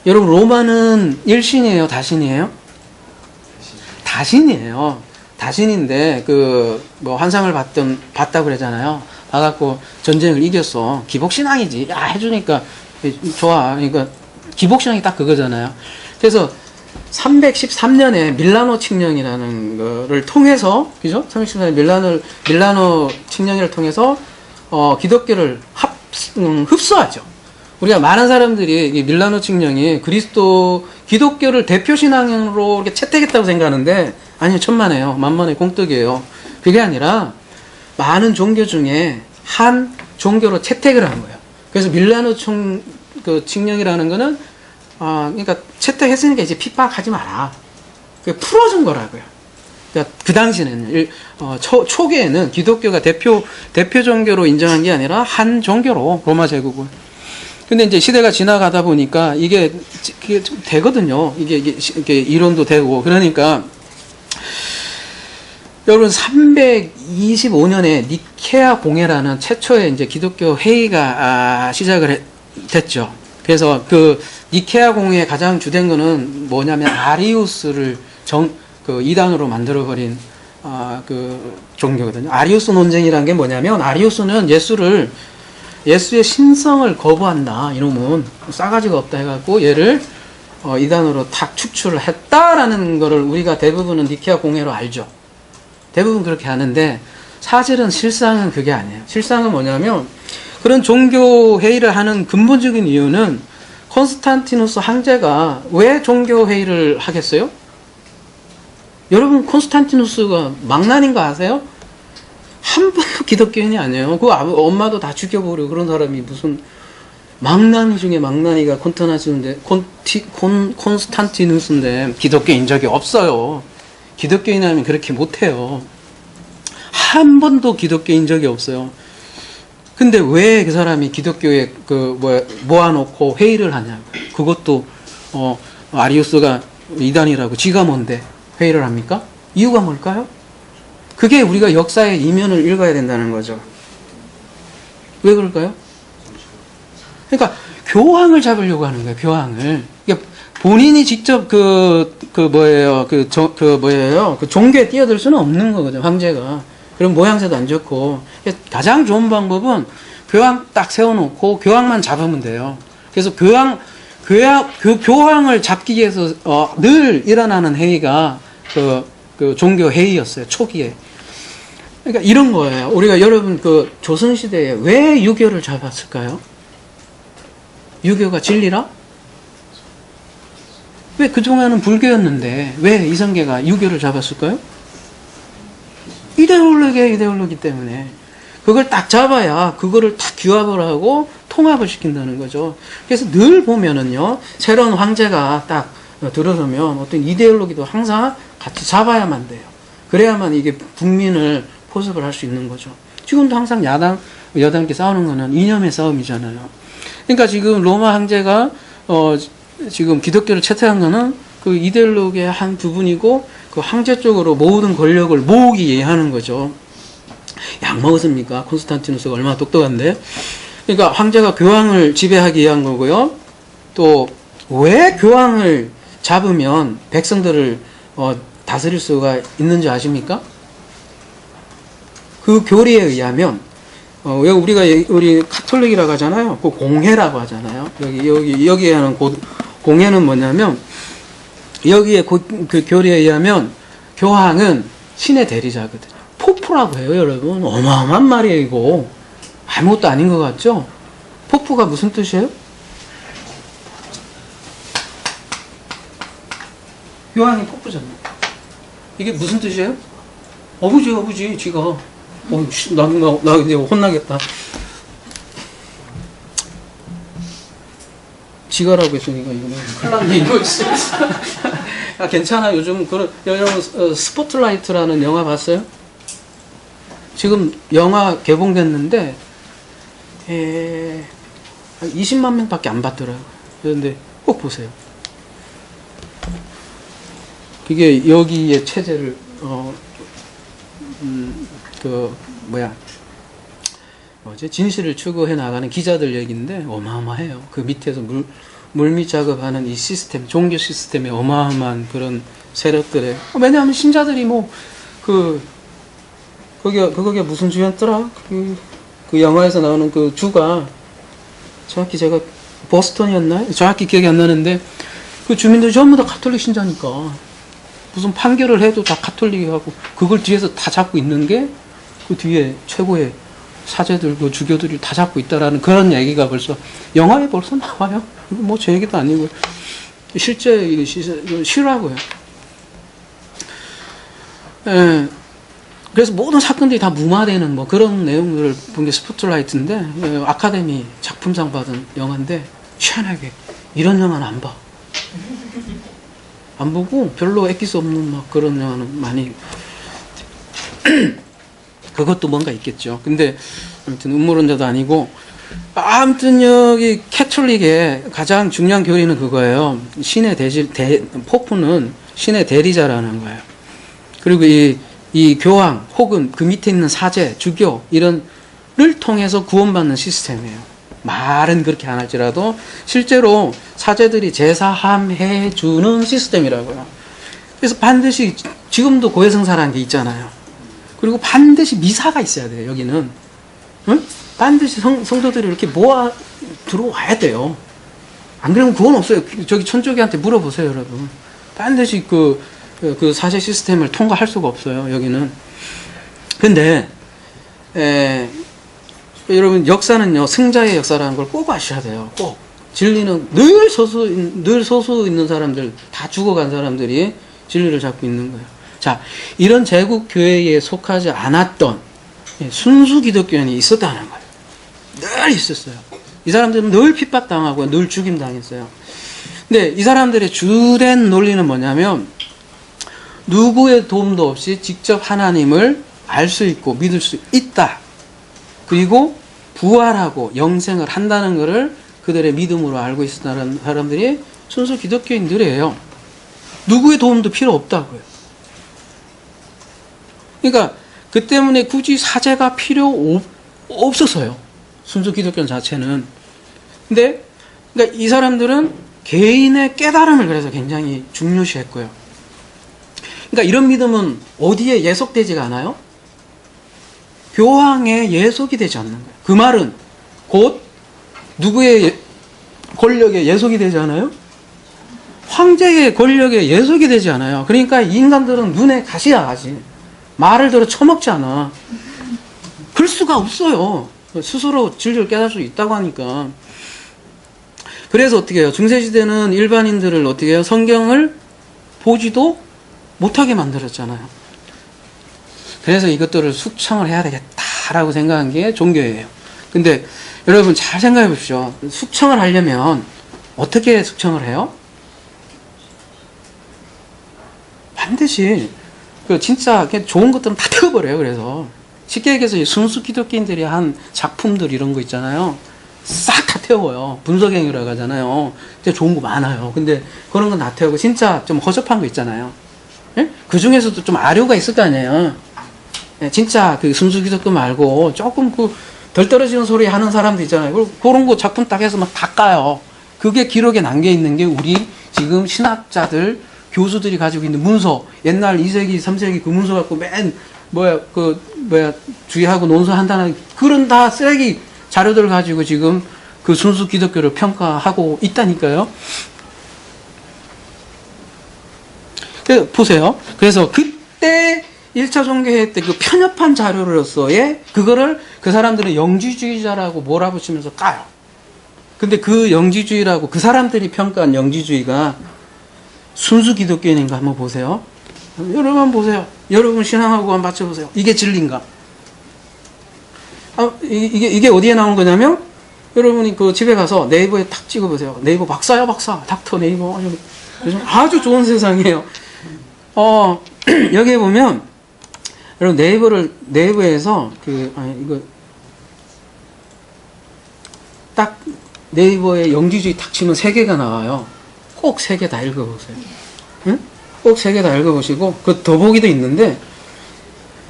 A: 여러분 로마는 일신이에요, 다신이에요? 다신이에요. 다신인데 그 뭐 환상을 봤다 그러잖아요. 봐갖고 전쟁을 이겼어. 기복신앙이지. 야 해주니까 좋아. 그러니까 기복신앙이 딱 그거잖아요. 그래서 313년에 밀라노 칙령이라는 거를 통해서, 그죠? 313년에 밀라노 칙령을 통해서 기독교를 흡수하죠. 우리가 많은 사람들이 이 밀라노 칙령이 기독교를 대표 신앙으로 이렇게 채택했다고 생각하는데 아니요, 천만에요. 만만의 공덕이에요. 그게 아니라 많은 종교 중에 한 종교로 채택을 한 거예요. 그래서 밀라노 칙령이라는 거는 그러니까 채택했으니까 이제 핍박하지 마라. 풀어준 거라고요. 그러니까 그 당시에는 초기에는 기독교가 대표 종교로 인정한 게 아니라 한 종교로 로마 제국을. 근데 이제 시대가 지나가다 보니까 이게 되거든요. 이게 이론도 되고 그러니까 여러분 325년에 니케아 공회라는 최초의 이제 기독교 회의가 시작을 됐죠. 그래서 그 니케아 공회의 가장 주된 거는 뭐냐면 아리우스를 이단으로 만들어버린 그 종교거든요. 아리우스 논쟁이라는 게 뭐냐면 아리우스는 예수의 신성을 거부한다. 이놈은 싸가지가 없다 해갖고 얘를 이단으로 탁 축출을 했다라는 거를 우리가 대부분은 니케아 공회로 알죠. 대부분 그렇게 하는데 사실은 실상은 그게 아니에요. 실상은 뭐냐면 그런 종교 회의를 하는 근본적인 이유는 콘스탄티누스 황제가 왜 종교 회의를 하겠어요? 여러분 콘스탄티누스가 망나니인 거 아세요? 한 번도 기독교인이 아니에요. 그 엄마도 다 죽여버리고 그런 사람이 무슨 망나니 중에 망나니가 콘스탄티누스인데 기독교인 적이 없어요. 기독교인 하면 그렇게 못해요. 한 번도 기독교인 적이 없어요. 근데 왜 그 사람이 기독교에 모아놓고 회의를 하냐고. 그것도 아리우스가 이단이라고 지가 뭔데 회의를 합니까? 이유가 뭘까요? 그게 우리가 역사의 이면을 읽어야 된다는 거죠. 왜 그럴까요? 그러니까 교황을 잡으려고 하는 거예요. 교황을. 그러니까 본인이 직접 종교에 뛰어들 수는 없는 거거든요. 황제가. 그럼 모양새도 안 좋고. 가장 좋은 방법은 교황 딱 세워놓고 교황만 잡으면 돼요. 그래서 교황을 잡기 위해서 늘 일어나는 회의가 그 종교 회의였어요. 초기에. 그러니까 이런 거예요. 우리가 여러분 조선시대에 왜 유교를 잡았을까요? 유교가 진리라? 왜 그동안은 불교였는데 왜 이성계가 유교를 잡았을까요? 이데올로기 때문에. 그걸 딱 잡아야 그거를 딱 규합을 하고 통합을 시킨다는 거죠. 그래서 늘 보면은요, 새로운 황제가 딱 들어서면 어떤 이데올로기도 항상 같이 잡아야만 돼요. 그래야만 이게 국민을 포섭을 할 수 있는 거죠. 지금도 항상 여당끼리 싸우는 거는 이념의 싸움이잖아요. 그러니까 지금 로마 황제가 지금 기독교를 채택한 거는 그 이데올로기의 한 부분이고 그 황제 쪽으로 모든 권력을 모으기 위해 하는 거죠. 약 먹었습니까? 콘스탄티누스가 얼마나 똑똑한데. 그러니까 황제가 교황을 지배하기 위한 거고요. 또 왜 교황을 잡으면 백성들을 다스릴 수가 있는지 아십니까? 그 교리에 의하면 우리 카톨릭이라고 하잖아요. 그 공회라고 하잖아요. 여기에 하는 공회는 뭐냐면 여기에 그 교리에 의하면 교황은 신의 대리자거든요. 포프라고 해요, 여러분. 어마어마한 말이에요, 이거. 아무것도 아닌 것 같죠? 포프가 무슨 뜻이에요? 교황이 포프잖아요. 이게 무슨 뜻이에요? 어부지, 지가. 나 이제 혼나겠다. 지가라고 했으니까 이거는 큰일 났네, 이거. 아, 괜찮아. 요즘 여러분 스포트라이트라는 영화 봤어요? 지금 영화 개봉됐는데 20만 명밖에 안 봤더라고요. 그런데 꼭 보세요. 그게 여기에 체제를 진실을 추구해 나가는 기자들 얘기인데 어마어마해요. 그 밑에서 물밑 작업하는 이 시스템, 종교 시스템의 어마어마한 그런 세력들의. 왜냐하면 신자들이 그게 무슨 주였더라? 그 영화에서 나오는 그 주가 정확히 제가 보스턴이었나요? 정확히 기억이 안 나는데 그 주민들이 전부 다 가톨릭 신자니까 무슨 판결을 해도 다 가톨릭하고 그걸 뒤에서 다 잡고 있는 게 그 뒤에 최고의 사제들, 그 주교들이 다 잡고 있다라는 그런 얘기가 벌써 영화에 벌써 나와요. 뭐 제 얘기도 아니고 실제 실화고요. 그래서 모든 사건들이 다 무마되는 뭐 그런 내용들을 본 게 스포트라이트인데 아카데미 작품상 받은 영화인데 희한하게 이런 영화는 안 봐. 안 보고 별로 애낄 수 없는 막 그런 영화는 많이 그것도 뭔가 있겠죠. 근데 아무튼 음모론자도 아니고 아무튼 여기 캐톨릭의 가장 중요한 교리는 그거예요. 신의 포프는 신의 대리자라는 거예요. 그리고 이 교황 혹은 그 밑에 있는 사제, 주교 이런를 통해서 구원받는 시스템이에요. 말은 그렇게 안 할지라도 실제로 사제들이 제사함해 주는 시스템이라고요. 그래서 반드시 지금도 고해성사라는 게 있잖아요. 그리고 반드시 미사가 있어야 돼요. 여기는 응? 반드시 성도들이 이렇게 모아 들어와야 돼요. 안 그러면 구원 없어요. 저기 천주교한테 물어보세요, 여러분. 반드시 그 사제 시스템을 통과할 수가 없어요. 여기는. 근데 여러분 역사는요 승자의 역사라는 걸 꼭 아셔야 돼요. 꼭 진리는 늘 소수 있는 사람들, 다 죽어간 사람들이 진리를 잡고 있는 거예요. 자, 이런 제국 교회에 속하지 않았던 순수 기독교인이 있었다는 거예요. 늘 있었어요. 이 사람들은 늘 핍박당하고 늘 죽임당했어요. 근데 이 사람들의 주된 논리는 뭐냐면 누구의 도움도 없이 직접 하나님을 알 수 있고 믿을 수 있다. 그리고 부활하고 영생을 한다는 것을 그들의 믿음으로 알고 있었다는 사람들이 순수 기독교인들이에요. 누구의 도움도 필요 없다고요. 그러니까 그 때문에 굳이 사제가 필요 없었어요. 순수 기독교 자체는. 근데 그러니까 이 사람들은 개인의 깨달음을 그래서 굉장히 중요시했고요. 그러니까 이런 믿음은 어디에 예속되지가 않아요? 교황의 예속이 되지 않는 거예요. 그 말은 곧 누구의 권력에 예속이 되지 않아요? 황제의 권력에 예속이 되지 않아요. 그러니까 인간들은 눈에 가시야 가지. 말을 들어 처먹지 않아. 그럴 수가 없어요. 스스로 진리를 깨달을 수 있다고 하니까. 그래서 어떻게 해요? 중세시대는 일반인들을 어떻게 해요? 성경을 보지도 못하게 만들었잖아요. 그래서 이것들을 숙청을 해야 되겠다라고 생각한 게 종교예요. 근데 여러분 잘 생각해 보십시오. 숙청을 하려면 어떻게 숙청을 해요? 반드시 진짜 좋은 것들은 다 태워버려요. 그래서 쉽게 얘기해서 순수 기독교인들이 한 작품들 이런 거 있잖아요. 싹 다 태워요. 분석행위라고 하잖아요. 진짜 좋은 거 많아요. 근데 그런 건 다 태우고 진짜 좀 허접한 거 있잖아요. 예? 그 중에서도 좀 아류가 있을 거 아니에요. 예, 진짜 그 순수 기독교 말고 조금 그 덜 떨어지는 소리 하는 사람도 있잖아요. 그런 거 작품 딱 해서 막 다 까요. 그게 기록에 남겨 있는 게 우리 지금 신학자들, 교수들이 가지고 있는 문서, 옛날 2세기, 3세기 그 문서 갖고 주의하고 논술한다는 그런 다 쓰레기 자료들 가지고 지금 그 순수 기독교를 평가하고 있다니까요. 보세요. 그래서 그때 1차 종교회 때 그 편협한 자료로서의 그거를 그 사람들은 영지주의자라고 몰아붙이면서 까요. 근데 그 영지주의라고 그 사람들이 평가한 영지주의가 순수 기독교인인가 한번 보세요. 여러분 보세요. 여러분 신앙하고 한번 맞춰보세요. 이게 진리인가? 이게 어디에 나온 거냐면 여러분이 그 집에 가서 네이버에 탁 찍어보세요. 네이버 박사요, 박사. 닥터 네이버. 요즘 아주 좋은 세상이에요. 여기에 보면 여러분 네이버에서 이거 딱 네이버에 영지주의 탁 치면 3개가 나와요. 꼭 3개 다 읽어보세요. 응? 꼭 3개 다 읽어보시고 그 더보기도 있는데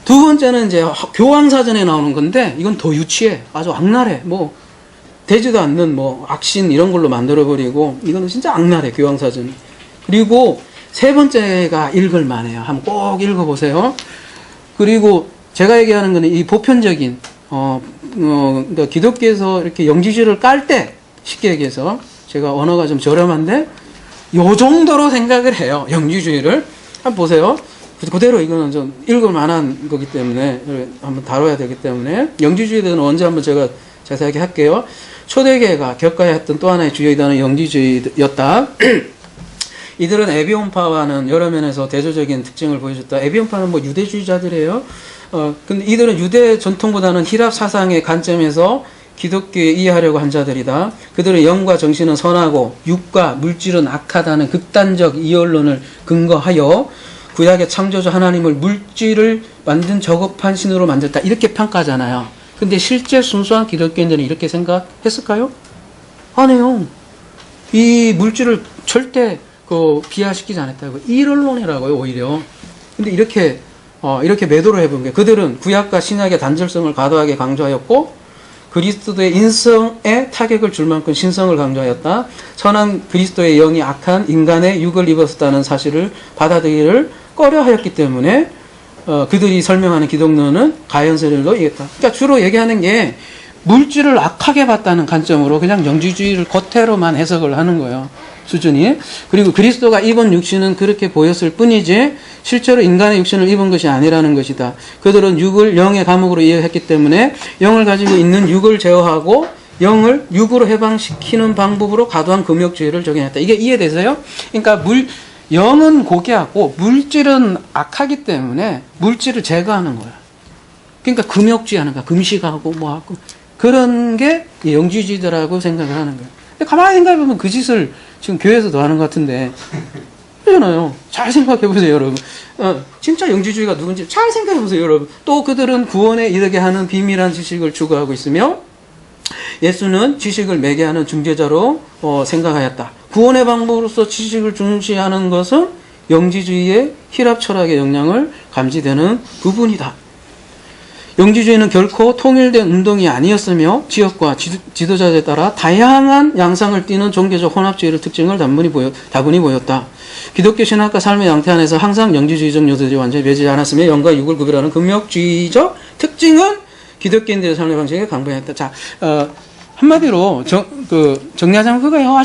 A: 두 번째는 이제 교황사전에 나오는 건데 이건 더 유치해. 아주 악랄해. 뭐 되지도 않는 뭐 악신 이런 걸로 만들어버리고 이거는 진짜 악랄해. 교황사전이. 그리고 세 번째가 읽을만해요. 한번 꼭 읽어보세요. 그리고 제가 얘기하는 거는 이 보편적인 그러니까 기독교에서 이렇게 영지주의를 깔 때 쉽게 얘기해서 제가 언어가 좀 저렴한데 요 정도로 생각을 해요. 영지주의를 한번 보세요. 그대로 이거는 좀 읽을 만한 거기 때문에 한번 다뤄야 되기 때문에 영지주의에 대해서는 언제 한번 제가 자세하게 할게요. 초대교회가 겪어야 했던 또 하나의 주요 이단은 영지주의였다. 이들은 에비온파와는 여러 면에서 대조적인 특징을 보여줬다. 에비온파는 뭐 유대주의자들이에요. 근데 이들은 유대 전통보다는 히랍 사상의 관점에서 기독교에 이해하려고 한 자들이다. 그들의 영과 정신은 선하고 육과 물질은 악하다는 극단적 이언론을 근거하여 구약의 창조주 하나님을 물질을 만든 저급한 신으로 만들었다. 이렇게 평가하잖아요. 근데 실제 순수한 기독교인들은 이렇게 생각했을까요? 아니요. 이 물질을 절대 비하시키지 않았다고. 이론론이라고요, 오히려. 근데 이렇게 매도를 해본 게 그들은 구약과 신약의 단절성을 과도하게 강조하였고 그리스도의 인성에 타격을 줄 만큼 신성을 강조하였다. 선한 그리스도의 영이 악한 인간의 육을 입었다는 사실을 받아들이기를 꺼려하였기 때문에 그들이 설명하는 기독론은 가연설로 이겼다. 그러니까 주로 얘기하는 게 물질을 악하게 봤다는 관점으로 그냥 영지주의를 겉으로만 해석을 하는 거예요. 수준이. 그리고 그리스도가 입은 육신은 그렇게 보였을 뿐이지 실제로 인간의 육신을 입은 것이 아니라는 것이다. 그들은 육을 영의 감옥으로 이해했기 때문에 영을 가지고 있는 육을 제어하고 영을 육으로 해방시키는 방법으로 과도한 금욕주의를 적용했다. 이게 이해되세요? 그러니까 영은 고귀하고 물질은 악하기 때문에 물질을 제거하는 거야. 그러니까 금욕주의 하는 거야. 금식하고 뭐하고 그런 게 영지주의자라고 생각을 하는 거예요. 근데 가만히 생각해보면 그 짓을 지금 교회에서도 하는 것 같은데 그러잖아요. 잘 생각해보세요, 여러분. 진짜 영지주의가 누군지 잘 생각해보세요, 여러분. 또 그들은 구원에 이르게 하는 비밀한 지식을 추구하고 있으며 예수는 지식을 매개하는 중재자로 생각하였다. 구원의 방법으로서 지식을 중시하는 것은 영지주의의 히랍 철학의 영향을 감지되는 부분이다. 영지주의는 결코 통일된 운동이 아니었으며 지역과 지도자에 따라 다양한 양상을 띠는 종교적 혼합주의의 특징을 다분히 보였다. 기독교 신학과 삶의 양태 안에서 항상 영지주의적 요소들이 완전히 배제하지 않았으며 영과 육을 구별하는 금욕주의적 특징은 기독교인들의 삶의 방식에 강조했다. 자, 한마디로 정리하자면 그거예요.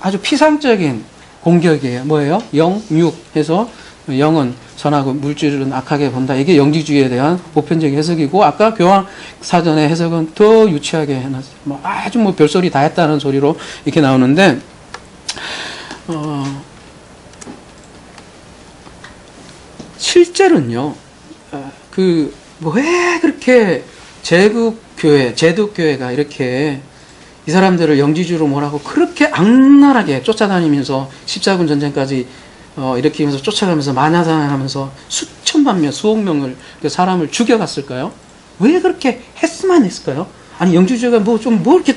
A: 아주 피상적인 공격이에요. 뭐예요? 영, 육 해서 영은 선하고 물질은 악하게 본다. 이게 영지주의에 대한 보편적인 해석이고 아까 교황 사전의 해석은 더 유치하게 해놨어요. 아주 별소리 다 했다는 소리로 이렇게 나오는데 실제로는요. 왜 그렇게 제독교회가 이렇게 이 사람들을 영지주의로 몰아고 그렇게 악랄하게 쫓아다니면서 십자군 전쟁까지 일으키면서 쫓아가면서 만야사냥하면서 수천만 명, 수억 명을 사람을 죽여갔을까요? 왜 그렇게 했으면 했을까요? 아니 영지주의가 이렇게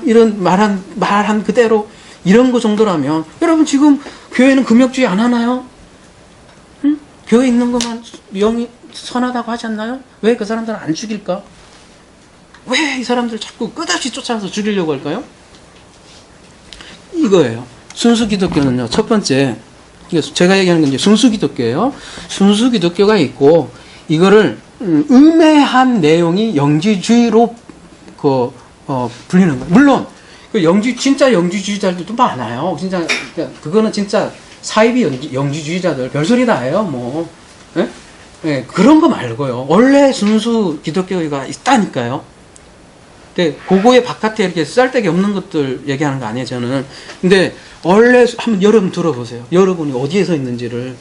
A: 이런 말한 그대로 이런 거 정도라면 여러분 지금 교회는 금욕주의 안 하나요? 교회 있는 것만 영이 선하다고 하지 않나요? 왜 그 사람들은 안 죽일까? 왜 이 사람들 자꾸 끝없이 쫓아가서 죽이려고 할까요? 이거예요. 순수 기독교는요, 첫 번째, 제가 얘기하는 건 이제 순수 기독교예요. 순수 기독교가 있고, 이거를 음해한 내용이 영지주의로 불리는 거예요. 물론 진짜 영지주의자들도 많아요. 진짜 그거는 진짜 사이비 영지주의자들 별소리 다 해요. 뭐 예? 예, 그런 거 말고요. 원래 순수 기독교가 있다니까요. 근데 그거에 바깥에 이렇게 쌀데기 없는 것들 얘기하는 거 아니에요, 저는. 근데 원래 한번 여러분 들어보세요. 여러분이 어디에 서 있는지를.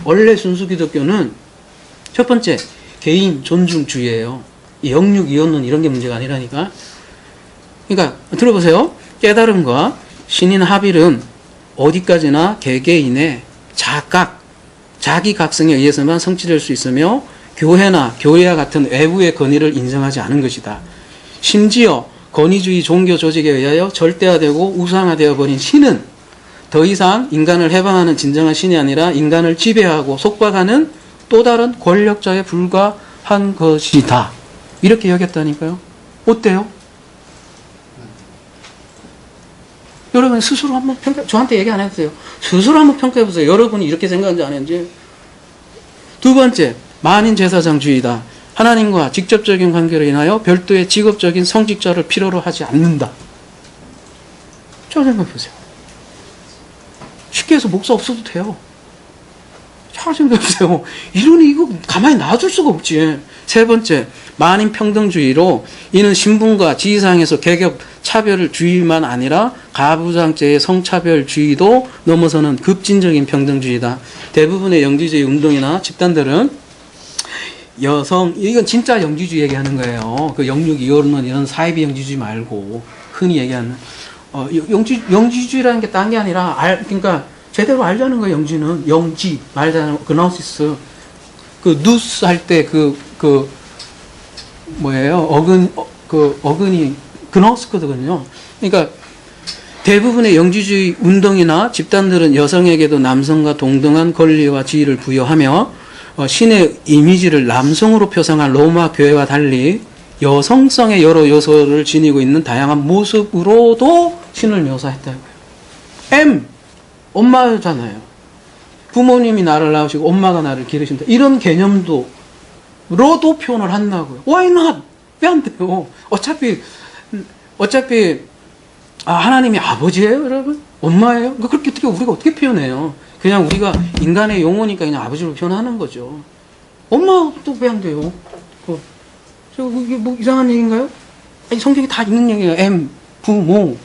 A: 원래 순수 기독교는 첫 번째 개인 존중주의예요. 영육 이혼론 이런 게 문제가 아니라니까. 그러니까 들어보세요. 깨달음과 신인 합일은 어디까지나 개개인의 자기 각성에 의해서만 성취될 수 있으며 교회나 교회와 같은 외부의 권위를 인정하지 않은 것이다. 심지어 권위주의 종교 조직에 의하여 절대화되고 우상화되어 버린 신은 더 이상 인간을 해방하는 진정한 신이 아니라 인간을 지배하고 속박하는 또 다른 권력자에 불과한 것이다. 이렇게 여겼다니까요. 어때요? 여러분 스스로 한번 저한테 얘기 안 해주세요. 스스로 한번 평가해보세요. 여러분이 이렇게 생각하는지 안 했는지. 두 번째, 만인제사장주의다. 하나님과 직접적인 관계로 인하여 별도의 직업적인 성직자를 필요로 하지 않는다. 저 생각해보세요. 쉽게 해서 목사 없어도 돼요. 잘 생각해보세요. 이러니 이거 가만히 놔둘 수가 없지. 세 번째, 만인평등주의로 이는 신분과 지위상에서 계급 차별주의만 아니라 가부장제의 성차별주의도 넘어서는 급진적인 평등주의다. 대부분의 영지주의 운동이나 집단들은 이건 진짜 영지주의 얘기하는 거예요. 그 영육 이혼론 이런 사이비 영지주의 말고 흔히 얘기하는 영지주의라는 게 딴 게 아니라 그러니까 제대로 알자는 거예요. 영지는 영지 말자는 그노시스 그 누스 할 때 뭐예요? 어근이 그노스거든요. 그러니까 대부분의 영지주의 운동이나 집단들은 여성에게도 남성과 동등한 권리와 지위를 부여하며 신의 이미지를 남성으로 표상한 로마 교회와 달리 여성성의 여러 요소를 지니고 있는 다양한 모습으로도 신을 묘사했다고요. 엄마잖아요. 부모님이 나를 낳으시고 엄마가 나를 기르신다. 이런 개념도 로도 표현을 한다고요. Why not? 왜 안 돼요? 어차피 하나님이 아버지예요, 여러분? 엄마예요? 그렇게 우리가 어떻게 표현해요? 그냥 우리가 인간의 용어니까 그냥 아버지로 표현하는 거죠. 엄마도 왜 안 돼요? 이게 뭐 이상한 얘기인가요? 아니, 성경이 다 있는 얘기예요. 부모.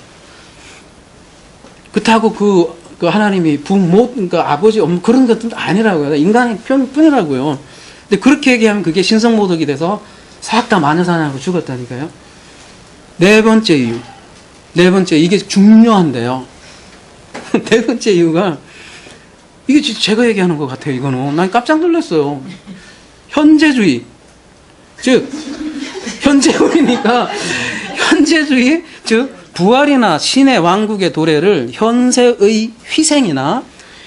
A: 그렇다고 그 하나님이 부모, 그러니까 아버지, 엄마 그런 것도 아니라고요. 인간의 표현뿐이라고요. 근데 그렇게 얘기하면 그게 신성모독이 돼서 싹 다 마녀사냥하고 죽었다니까요. 네 번째 이유. 이게 중요한데요. 네 번째 이유가 이게 진짜 제가 얘기하는 것 같아요. 이거는 난 깜짝 놀랐어요. 현재주의. 즉 현재주의니까 현재주의 즉 부활이나 신의 왕국의 도래를 현세의 희생이나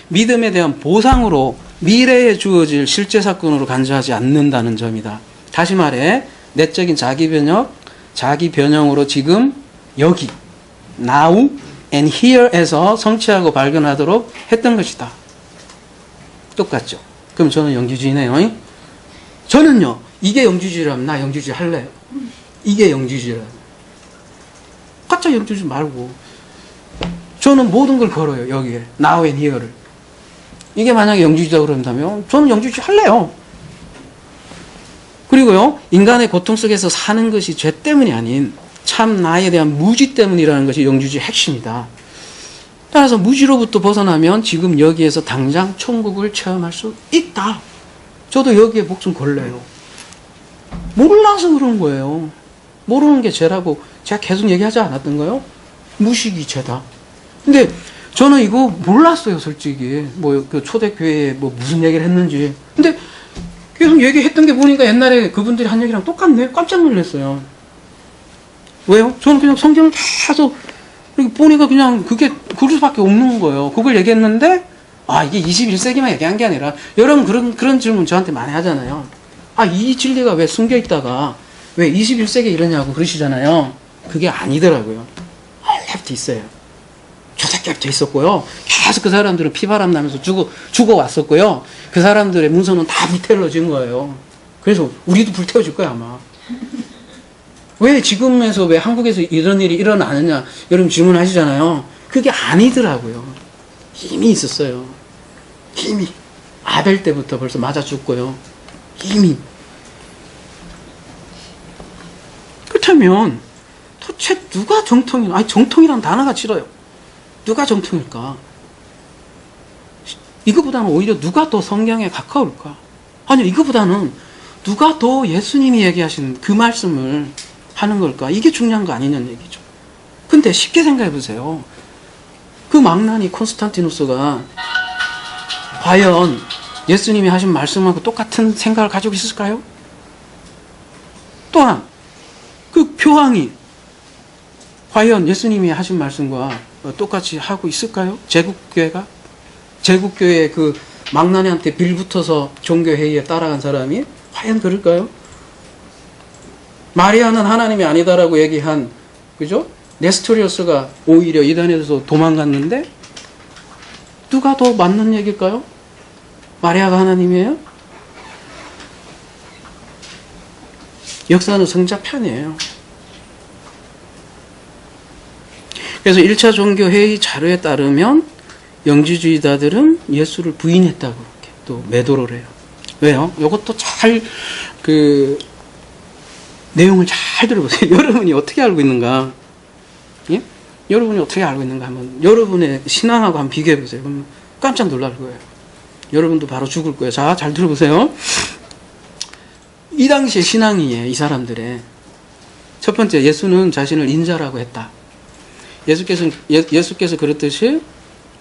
A: 믿음에 대한 보상으로 미래에 주어질 실제 사건으로 간주하지 않는다는 점이다. 다시 말해 내적인 자기 변형으로 지금 여기 now and here에서 성취하고 발견하도록 했던 것이다. 똑같죠. 그럼 저는 영지주의네요. 저는요 이게 영지주의라면 나 영지주의 할래요. 이게 영지주의라면 가짜 영지주의 말고 저는 모든 걸 걸어요. 여기에 now and here를. 이게 만약에 영지주의다 그런다면 저는 영지주의 할래요. 그리고요 인간의 고통 속에서 사는 것이 죄 때문이 아닌 참 나에 대한 무지 때문이라는 것이 영지주의 핵심이다. 따라서 무지로부터 벗어나면 지금 여기에서 당장 천국을 체험할 수 있다. 저도 여기에 목숨 걸래요. 몰라서 그런 거예요. 모르는 게 죄라고 제가 계속 얘기하지 않았던가요? 무식이 죄다. 근데 저는 이거 몰랐어요, 솔직히. 그 초대교회에 무슨 얘기를 했는지. 근데 계속 얘기했던 게 보니까 옛날에 그분들이 한 얘기랑 똑같네. 깜짝 놀랐어요. 왜요? 저는 그냥 성경을 계속 이렇게 보니까 그냥 그게 그럴 수밖에 없는 거예요. 그걸 얘기했는데 아, 이게 21세기만 얘기한 게 아니라, 여러분 그런 질문 저한테 많이 하잖아요. 아, 이 진리가 왜 숨겨 있다가 왜 21세기에 이러냐고 그러시잖아요. 그게 아니더라고요. 원래부터 있어요. 초대교부터 있었고요. 계속 그 사람들은 피바람 나면서 죽어 왔었고요. 그 사람들의 문서는 다 불태워진 거예요. 그래서 우리도 불태워질 거야, 아마. 왜 지금에서 왜 한국에서 이런 일이 일어나느냐, 여러분 질문하시잖아요. 그게 아니더라고요. 이미 있었어요. 이미. 아벨 때부터 벌써 맞아 죽고요. 이미. 그렇다면 도대체 누가 정통이나, 아니 정통이라는 단어가 싫어요. 누가 정통일까? 이거보다는 오히려 누가 더 성경에 가까울까? 아니 이거보다는 누가 더 예수님이 얘기하신 그 말씀을 하는 걸까? 이게 중요한 거 아니냐는 얘기죠. 근데 쉽게 생각해 보세요. 그 망나니 콘스탄티누스가 과연 예수님이 하신 말씀하고 똑같은 생각을 가지고 있을까요? 또한 그 교황이 과연 예수님이 하신 말씀과 똑같이 하고 있을까요? 제국교회가? 제국교회의 그 망나니한테 빌붙어서 종교회의에 따라간 사람이 과연 그럴까요? 마리아는 하나님이 아니다라고 얘기한, 그죠? 네스토리우스가 오히려 이단에서 도망갔는데 누가 더 맞는 얘기일까요? 마리아가 하나님이에요? 역사는 성자편이에요. 그래서 1차 종교회의 자료에 따르면 영지주의자들은 예수를 부인했다고 이렇게 또 매도를 해요. 왜요? 이것도 잘 내용을 잘 들어보세요. 여러분이 어떻게 알고 있는가? 예? 여러분이 어떻게 알고 있는가 한번 여러분의 신앙하고 한번 비교해 보세요. 그럼 깜짝 놀랄 거예요. 여러분도 바로 죽을 거예요. 자, 잘 들어보세요. 이 당시의 신앙이에요. 이 사람들의 첫 번째, 예수는 자신을 인자라고 했다. 예수께서 그랬듯이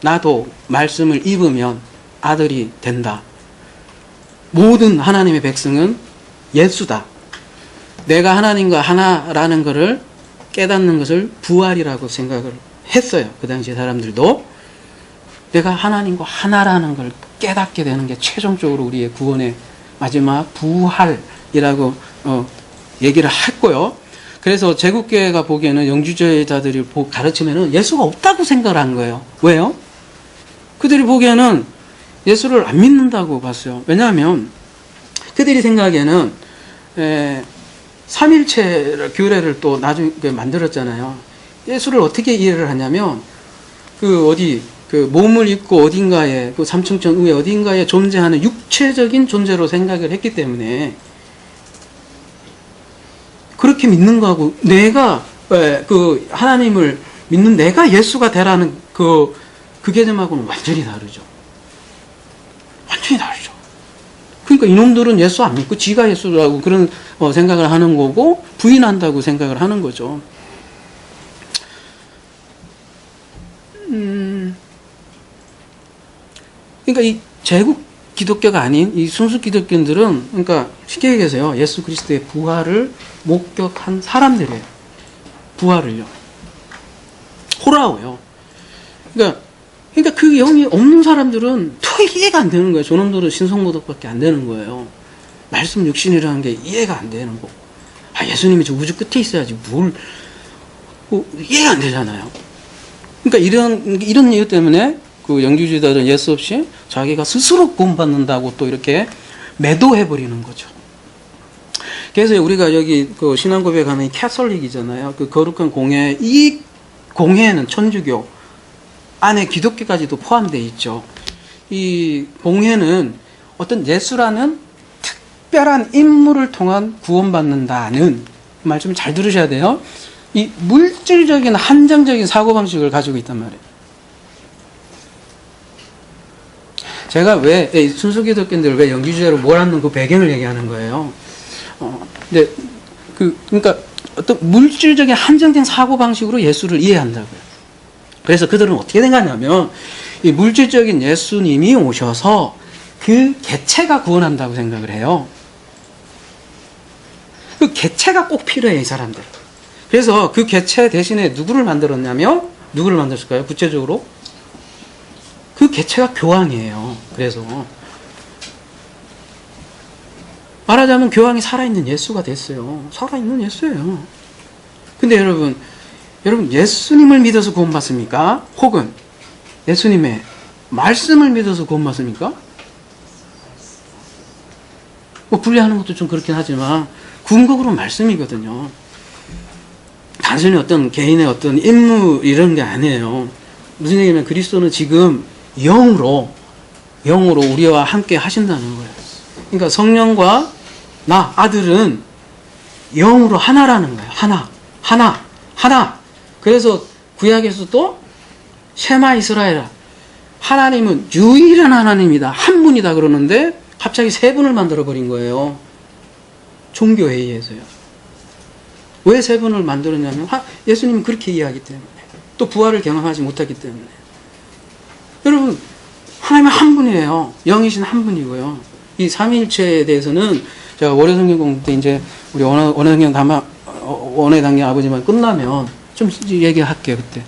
A: 나도 말씀을 입으면 아들이 된다. 모든 하나님의 백성은 예수다. 내가 하나님과 하나라는 것을 깨닫는 것을 부활이라고 생각을 했어요. 그 당시 사람들도. 내가 하나님과 하나라는 걸 깨닫게 되는 게 최종적으로 우리의 구원의 마지막 부활이라고 얘기를 했고요. 그래서 제국교회가 보기에는 영주주의자들이 가르치면은 예수가 없다고 생각을 한 거예요. 왜요? 그들이 보기에는 예수를 안 믿는다고 봤어요. 왜냐하면 그들이 생각에는 삼일체 교례를 또 나중에 만들었잖아요. 예수를 어떻게 이해를 하냐면 몸을 입고 어딘가에 삼층천 위에 어딘가에 존재하는 육체적인 존재로 생각을 했기 때문에 그렇게 믿는 거하고 내가 하나님을 믿는 내가 예수가 되라는 그 개념하고는 완전히 다르죠. 완전히 다르죠. 그러니까 이놈들은 예수 안 믿고 지가 예수라고 그런 생각을 하는 거고 부인한다고 생각을 하는 거죠. 그러니까 이 제국 기독교가 아닌 이 순수 기독교인들은 그러니까 쉽게 얘기해서요. 예수 그리스도의 부활을 목격한 사람들이에요. 부활을요. 호라워요. 그러니까 그 영이 없는 사람들은 더 이해가 안 되는 거예요. 저놈들은 신성모독밖에 안 되는 거예요. 말씀 육신이라는 게 이해가 안 되는 거고. 예수님이 저 우주 끝에 있어야지 이해가 안 되잖아요. 그러니까 이런 이유 때문에 그 영주주의자들은 예수 없이 자기가 스스로 구원받는다고 또 이렇게 매도해버리는 거죠. 그래서 우리가 여기 그 신앙고백하는 이 캐톨릭이잖아요. 그 거룩한 공회, 이 공회에는 천주교 안에 기독교까지도 포함되어 있죠. 이 공회는 어떤 예수라는 특별한 인물을 통한 구원받는다는 말 좀 잘 들으셔야 돼요. 이 물질적인 한정적인 사고방식을 가지고 있단 말이에요. 제가 왜 순수 기독교인들 왜 영지주의자로 몰았는 그 배경을 얘기하는 거예요. 근데 그러니까 어떤 물질적인 한정된 사고방식으로 예수를 이해한다고요. 그래서 그들은 어떻게 생각하냐면 이 물질적인 예수님이 오셔서 그 개체가 구원한다고 생각을 해요. 그 개체가 꼭 필요해요, 이 사람들. 그래서 그 개체 대신에 누구를 만들었냐면 누구를 만들었을까요? 구체적으로 그 그 개체가 교황이에요. 그래서 말하자면 교황이 살아있는 예수가 됐어요. 살아있는 예수예요. 근데 여러분 예수님을 믿어서 구원받습니까? 혹은 예수님의 말씀을 믿어서 구원받습니까? 뭐 분리하는 것도 좀 그렇긴 하지만 궁극으로 말씀이거든요. 단순히 어떤 개인의 어떤 임무 이런 게 아니에요. 무슨 얘기냐면 그리스도는 지금 영으로 우리와 함께 하신다는 거예요. 그러니까 성령과 나 아들은 영으로 하나라는 거예요. 하나. 그래서 구약에서도 셰마 이스라엘아, 하나님은 유일한 하나님이다, 한 분이다 그러는데 갑자기 세 분을 만들어 버린 거예요. 종교회의에서요. 왜 세 분을 만들었냐면 예수님은 그렇게 이해하기 때문에, 또 부활을 경험하지 못하기 때문에. 여러분, 하나님은 한 분이에요. 영이신 한 분이고요. 이 삼위일체에 대해서는 제가 월요성경 공부 때 이제 우리 원의 단계 아버지만 끝나면 좀 얘기할게요. 그때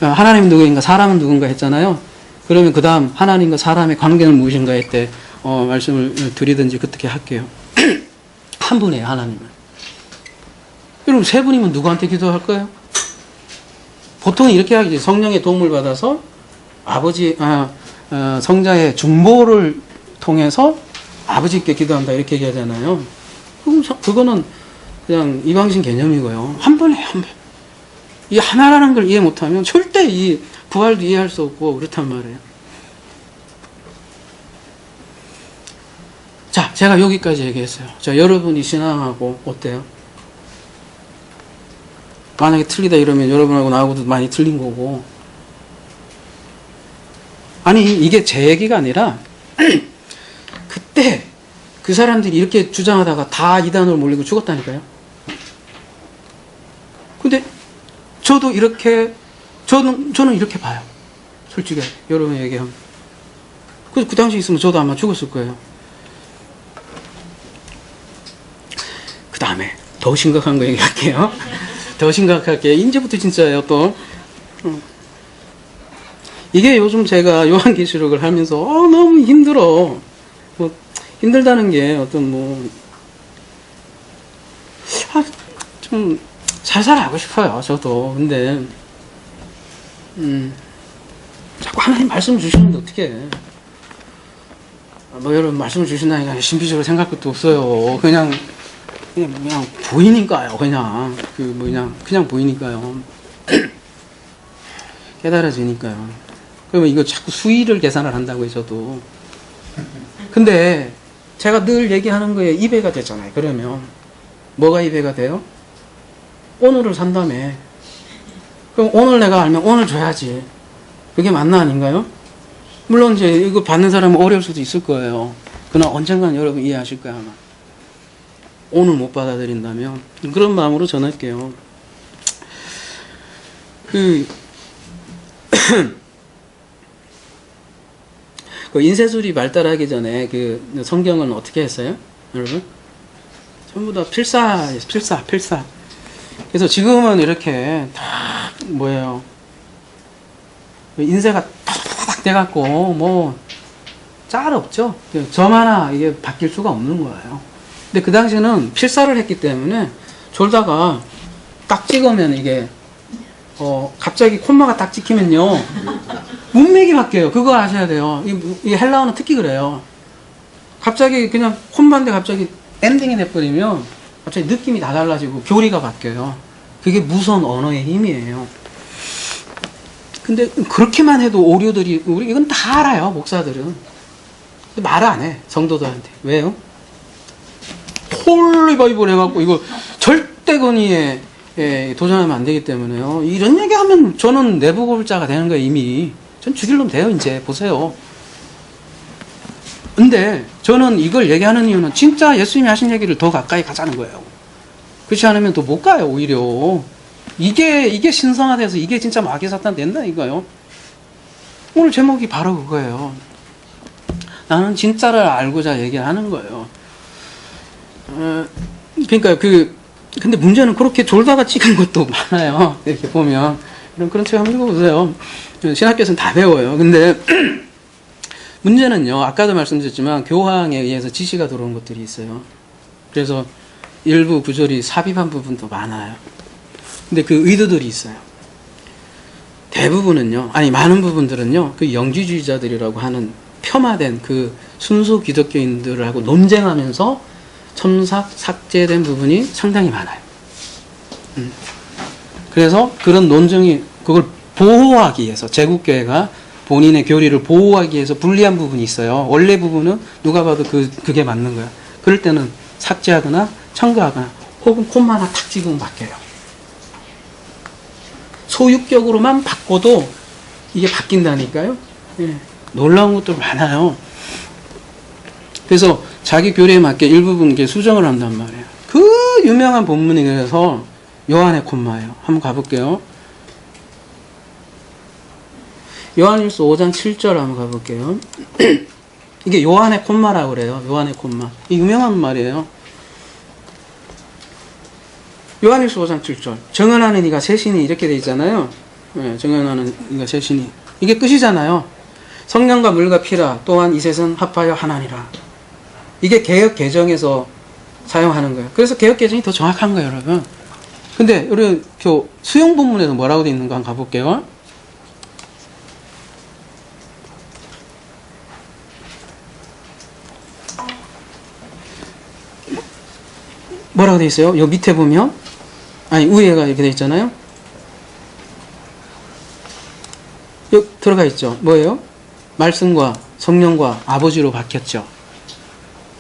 A: 하나님은 누구인가, 사람은 누군가 했잖아요. 그러면 그 다음 하나님과 사람의 관계는 무엇인가 했때 말씀을 드리든지 그렇게 할게요. 한 분이에요, 하나님은. 여러분, 세 분이면 누구한테 기도할 거예요? 보통은 이렇게 하겠지. 성령의 도움을 받아서 성자의 중보를 통해서 아버지께 기도한다 이렇게 얘기하잖아요. 그거는 그냥 이방신 개념이고요. 한 분이에요, 한 분. 이 하나라는 걸 이해 못하면 절대 이 부활도 이해할 수 없고 그렇단 말이에요. 자, 제가 여기까지 얘기했어요. 자, 여러분이 신앙하고 어때요? 만약에 틀리다 이러면 여러분하고 나하고도 많이 틀린 거고. 아니, 이게 제 얘기가 아니라 그때 그 사람들이 이렇게 주장하다가 다 이단으로 몰리고 죽었다니까요. 근데 저는 이렇게 봐요. 솔직히 여러분 얘기하면. 그 당시에 있으면 저도 아마 죽었을 거예요. 그 다음에 더 심각한 거 얘기할게요. 더 심각하게 이제부터 진짜예요. 또 이게 요즘 제가 요한계시록을 하면서 너무 힘들어. 뭐 힘들다는 게 어떤 좀 살살하고 싶어요. 저도. 근데 자꾸 하나님 말씀 주시는데 어떻게 여러분 말씀 주신다니까 신비적으로 생각할 것도 없어요. 그냥 보이니까요. 그냥 보이니까요. 깨달아지니까요. 그러면 이거 자꾸 수위를 계산을 한다고요, 저도. 근데 제가 늘 얘기하는 거에 2배가 되잖아요. 그러면 뭐가 2배가 돼요? 오늘을 산다며. 그럼 오늘 내가 알면 오늘 줘야지. 그게 맞나 아닌가요? 물론 이제 이거 받는 사람은 어려울 수도 있을 거예요. 그러나 언젠간 여러분 이해하실 거야, 아마. 오늘 못 받아들인다면. 그런 마음으로 전할게요. 그 인쇄술이 발달하기 전에 그 성경은 어떻게 했어요? 여러분? 전부 다 필사예요. 필사. 그래서 지금은 이렇게 다 인쇄가 탁탁탁 돼갖고 짤 없죠. 점 하나 이게 바뀔 수가 없는 거예요. 근데 그 당시에는 필사를 했기 때문에 졸다가 딱 찍으면 이게 갑자기 콤마가 딱 찍히면요 문맥이 바뀌어요. 그거 아셔야 돼요. 이 헬라어는 특히 그래요. 갑자기 그냥 콤마인데 갑자기 엔딩이 돼버리면 갑자기 느낌이 다 달라지고 교리가 바뀌어요. 그게 무서운 언어의 힘이에요. 근데 그렇게만 해도 오류들이 이건 다 알아요. 목사들은. 말 안 해. 성도들한테. 왜요? 홀리 바이블 해갖고 이거 절대 권위에 도전하면 안 되기 때문에요. 이런 얘기하면 저는 내부골자가 되는 거예요. 이미. 전 죽일놈 돼요. 이제 보세요. 근데 저는 이걸 얘기하는 이유는 진짜 예수님이 하신 얘기를 더 가까이 가자는 거예요. 그렇지 않으면 더 못 가요. 오히려 이게 신성화돼서 이게 진짜 마귀 사탄 된다 이거요. 오늘 제목이 바로 그거예요. 나는 진짜를 알고자 얘기하는 거예요. 그러니까 근데 문제는 그렇게 졸다가 찍은 것도 많아요. 이렇게 보면 그런 책 한번 읽어보세요. 신학교에서는 다 배워요. 근데 문제는요, 아까도 말씀드렸지만 교황에 의해서 지시가 들어온 것들이 있어요. 그래서 일부 구절이 삽입한 부분도 많아요. 근데 그 의도들이 있어요. 대부분은요, 아니 많은 부분들은요, 그 영지주의자들이라고 하는 폄하된 그 순수 기독교인들하고 논쟁하면서 첨삭 삭제된 부분이 상당히 많아요. 그래서 그런 논쟁이 그걸 보호하기 위해서 제국교회가 본인의 교리를 바꾸기 위해서 분리한 부분이 있어요. 원래 부분은 누가 봐도 그게 맞는 거야. 그럴 때는 삭제하거나 첨가하거나 혹은 콤마 하나 탁 찍으면 바뀌어요. 소유격으로만 바꿔도 이게 바뀐다니까요. 예. 놀라운 것도 많아요. 그래서 자기 교리에 맞게 일부분 이렇게 수정을 한단 말이에요. 그 유명한 본문이 그래서 요한의 콤마예요. 한번 가볼게요. 요한일서 5장 7절 한번 가볼게요. 이게 요한의 콤마라고 그래요. 요한의 콤마. 이 유명한 말이에요. 요한일서 5장 7절. 정언하는 이가 셋이니 이렇게 돼 있잖아요. 네, 정언하는 이가 셋이니. 이게 끝이잖아요. 성령과 물과 피라 또한 이 셋은 합하여 하나니라. 이게 개역 개정에서 사용하는 거예요. 그래서 개역 개정이 더 정확한 거예요, 여러분. 근데 우리 수용 본문에서 뭐라고 돼 있는가 한번 가볼게요. 뭐라고 돼 있어요? 요 밑에 보면 아니 위에가 이렇게 돼 있잖아요. 여기 들어가 있죠. 뭐예요? 말씀과 성령과 아버지로 바뀌었죠.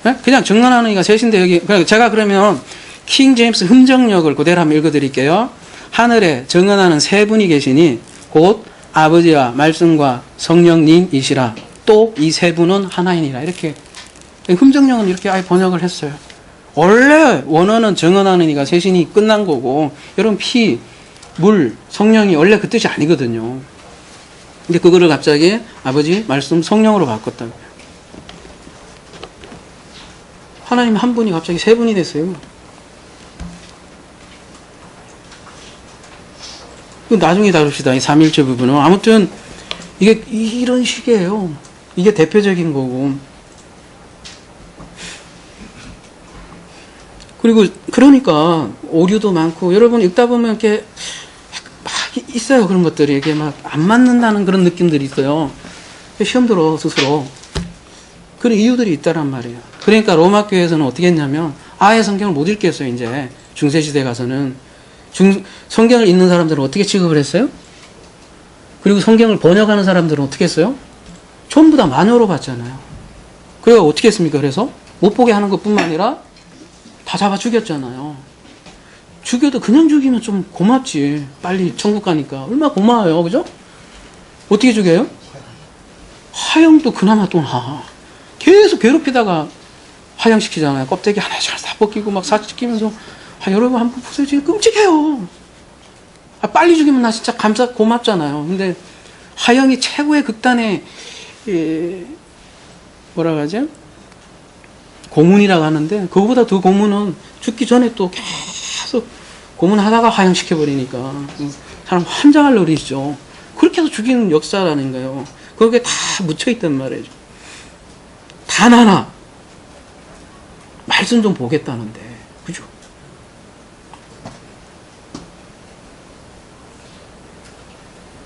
A: 네? 그냥 정언하는 이가 셋인데 여기 제가 그러면 킹 제임스 흠정역을 그대로 한번 읽어드릴게요. 하늘에 정언하는 세 분이 계시니 곧 아버지와 말씀과 성령님이시라. 또 이 세 분은 하나이니라. 이렇게 흠정역은 이렇게 아예 번역을 했어요. 원래 원어는 정언하는 이가 셋이니 끝난 거고, 여러분 피, 물, 성령이 원래 그 뜻이 아니거든요. 근데 그거를 갑자기 아버지, 말씀, 성령으로 바꿨다고요. 하나님 한 분이 갑자기 세 분이 됐어요. 나중에 다룹시다. 이 삼일체 부분은. 아무튼 이게 이런 식이에요. 이게 대표적인 거고. 그리고 그러니까 오류도 많고, 여러분 읽다 보면 이렇게 막 있어요. 그런 것들이 이게 막 안 맞는다는 그런 느낌들이 있어요. 시험 들어 스스로. 그런 이유들이 있다란 말이에요. 그러니까 로마 교회에서는 어떻게 했냐면 아예 성경을 못 읽겠어요. 이제 중세시대 가서는 성경을 읽는 사람들은 어떻게 취급을 했어요? 그리고 성경을 번역하는 사람들은 어떻게 했어요? 전부 다 마녀로 봤잖아요. 그래서 어떻게 했습니까? 그래서 못 보게 하는 것뿐만 아니라 다 잡아 죽였잖아요. 죽여도 그냥 죽이면 좀 고맙지. 빨리 천국 가니까. 얼마나 고마워요. 그죠? 어떻게 죽여요? 화형도 그나마 또 나. 계속 괴롭히다가 화형시키잖아요. 껍데기 하나씩 다 벗기고 막 사시키면서. 여러분 한번 보세요. 지금 끔찍해요. 빨리 죽이면 나 진짜 고맙잖아요. 근데 화형이 최고의 극단의 뭐라 그러지? 고문이라고 하는데, 그거보다 더 고문은 죽기 전에 또 계속 고문하다가 화형시켜버리니까 사람 환장할 노릇이죠. 그렇게 해서 죽이는 역사라는 거예요. 거기에 다 묻혀있단 말이죠. 단 하나 말씀 좀 보겠다는데, 그죠?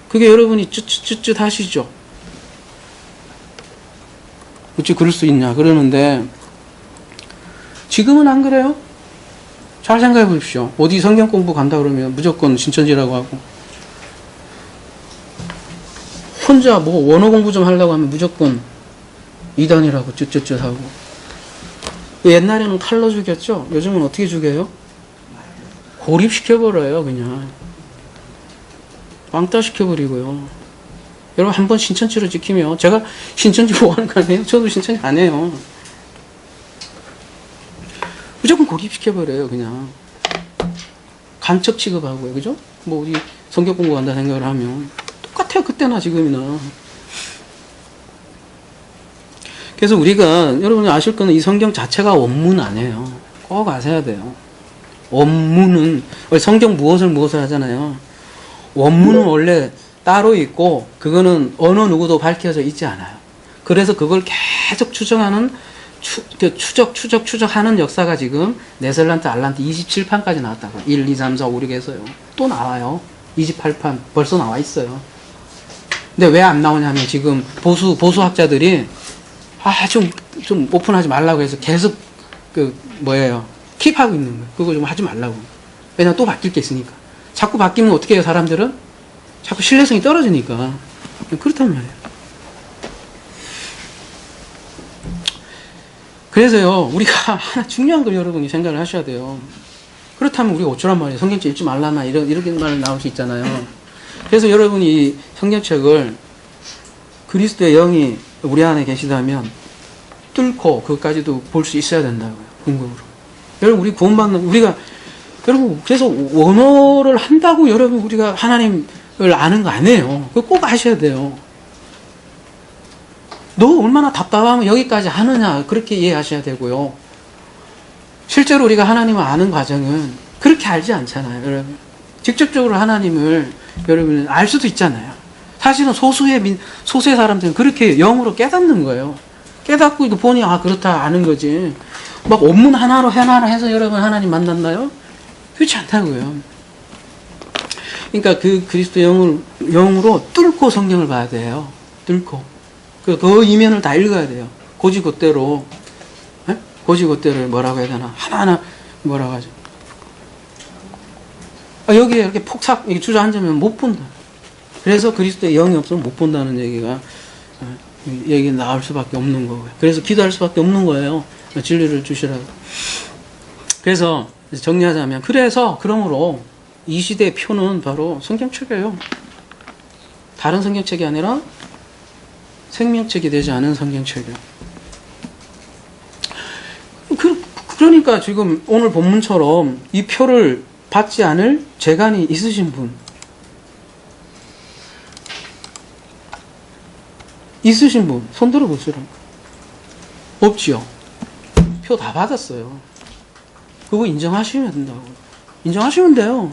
A: 그게 여러분이 쯧쯧쯧쯧 하시죠. 어찌 그럴 수 있냐 그러는데, 지금은 안 그래요? 잘 생각해 보십시오. 어디 성경 공부 간다 그러면 무조건 신천지라고 하고, 혼자 뭐 원어 공부 좀 하려고 하면 무조건 이단이라고 쯧쯧쯧 하고. 옛날에는 칼로 죽였죠? 요즘은 어떻게 죽여요? 고립시켜버려요. 그냥 왕따 시켜버리고요. 여러분 한번 신천지로 지키면, 제가 신천지 보호하는 거 아니에요? 저도 신천지 안 해요. 무조건 고립시켜버려요. 그냥 간첩 취급하고요. 그죠? 뭐 어디 성경 공부한다 생각을 하면 똑같아요. 그때나 지금이나. 그래서 우리가, 여러분이 아실 거는 이 성경 자체가 원문 아니에요. 꼭 아셔야 돼요. 원문은 성경 무엇을 하잖아요. 원문은 원래 따로 있고, 그거는 어느 누구도 밝혀져 있지 않아요. 그래서 그걸 계속 추정하는 추적하는 역사가 지금 네덜란드 알란트 27판까지 나왔다고. 1, 2, 3, 4, 5, 6에서요. 또 나와요. 28판 벌써 나와 있어요. 근데 왜 안 나오냐면 지금 보수학자들이 좀 오픈하지 말라고 해서 계속 킵하고 있는 거예요. 그거 좀 하지 말라고. 왜냐면 또 바뀔 게 있으니까. 자꾸 바뀌면 어떻게 해요, 사람들은? 자꾸 신뢰성이 떨어지니까. 그렇단 말이에요. 그래서요, 우리가 하나 중요한 걸 여러분이 생각을 하셔야 돼요. 그렇다면 우리가 어쩌란 말이에요. 성경책 읽지 말라나, 이렇게 말 나올 수 있잖아요. 그래서 여러분이 이 성경책을 그리스도의 영이 우리 안에 계시다면 뚫고 그것까지도 볼 수 있어야 된다고요. 궁극으로. 여러분, 우리 구원받는, 여러분, 그래서 원어를 한다고 여러분, 우리가 하나님을 아는 거 아니에요. 그거 꼭 아셔야 돼요. 너 얼마나 답답하면 여기까지 하느냐, 그렇게 이해하셔야 되고요. 실제로 우리가 하나님을 아는 과정은 그렇게 알지 않잖아요, 여러분. 직접적으로 하나님을 여러분 알 수도 있잖아요. 사실은 소수의 사람들은 그렇게 영으로 깨닫는 거예요. 깨닫고 이거 보니 그렇다 아는 거지. 막 원문 하나로 해서 여러분 하나님 만났나요? 그렇지 않다고요. 그러니까 그 그리스도 영으로 뚫고 성경을 봐야 돼요. 뚫고. 그 이면을 다 읽어야 돼요. 고지고대로. 고지고대로 뭐라고 해야 되나. 하나하나 뭐라고 하죠. 여기에 이렇게 폭삭 주저앉으면 못 본다. 그래서 그리스도의 영이 없으면 못 본다는 얘기가 나올 수밖에 없는 거고요. 그래서 기도할 수밖에 없는 거예요. 진리를 주시라고. 그래서 정리하자면, 그러므로 이 시대의 표는 바로 성경책이에요. 다른 성경책이 아니라 생명책이 되지 않은 성경책이에요. 그러니까 지금 오늘 본문처럼 이 표를 받지 않을 재간이 있으신 분, 손 들어보시라고. 없지요. 표 다 받았어요. 그거 인정하시면 된다고. 인정하시면 돼요.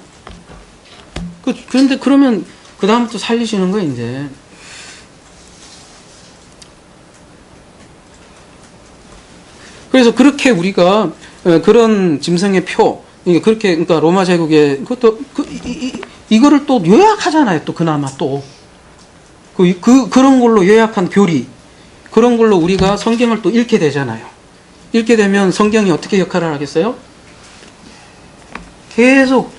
A: 그런데 그러면 그 다음부터 살리시는 거예요, 이제. 그래서 그렇게 우리가 그런 짐승의 표, 그러니까 로마 제국에 그것도 이거를 또 요약하잖아요. 또 그나마 또 그런 걸로 요약한 교리, 그런 걸로 우리가 성경을 또 읽게 되잖아요. 읽게 되면 성경이 어떻게 역할을 하겠어요? 계속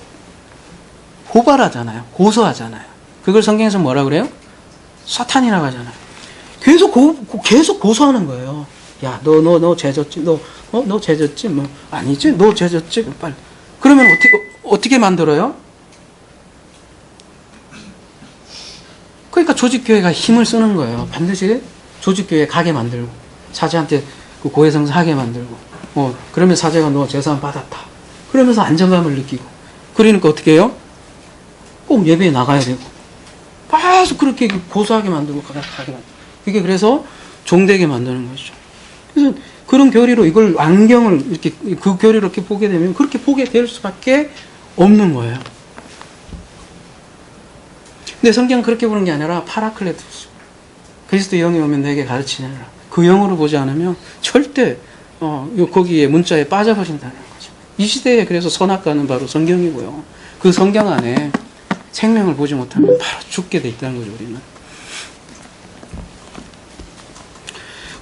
A: 고발하잖아요. 고소하잖아요. 그걸 성경에서 뭐라 그래요? 사탄이라고 하잖아요. 계속 고소하는 거예요. 야, 너 죄졌지? 너 죄졌지? 뭐, 아니지? 너 죄졌지? 빨리. 그러면 어떻게 만들어요? 그러니까 조직교회가 힘을 쓰는 거예요. 반드시 조직교회 가게 만들고, 사제한테 그 고해성사 하게 만들고, 그러면 사제가 너 재산 받았다. 그러면서 안정감을 느끼고. 그러니까 어떻게 해요? 꼭 예배에 나가야 되고. 계속 그렇게 고소하게 만들고, 가게 만들고. 이게 그래서 종되게 만드는 것이죠. 그래서 그런 교리로 이걸 안경을 이렇게 그 교리로 이렇게 보게 되면 그렇게 보게 될 수밖에 없는 거예요. 근데 성경은 그렇게 보는 게 아니라 파라클레토스. 그리스도 영이 오면 내게 가르치느라. 그 영으로 보지 않으면 절대 거기에 문자에 빠져버린다는 거죠. 이 시대에 그래서 선악과는 바로 성경이고요. 그 성경 안에 생명을 보지 못하면 바로 죽게 돼 있다는 거죠, 우리는.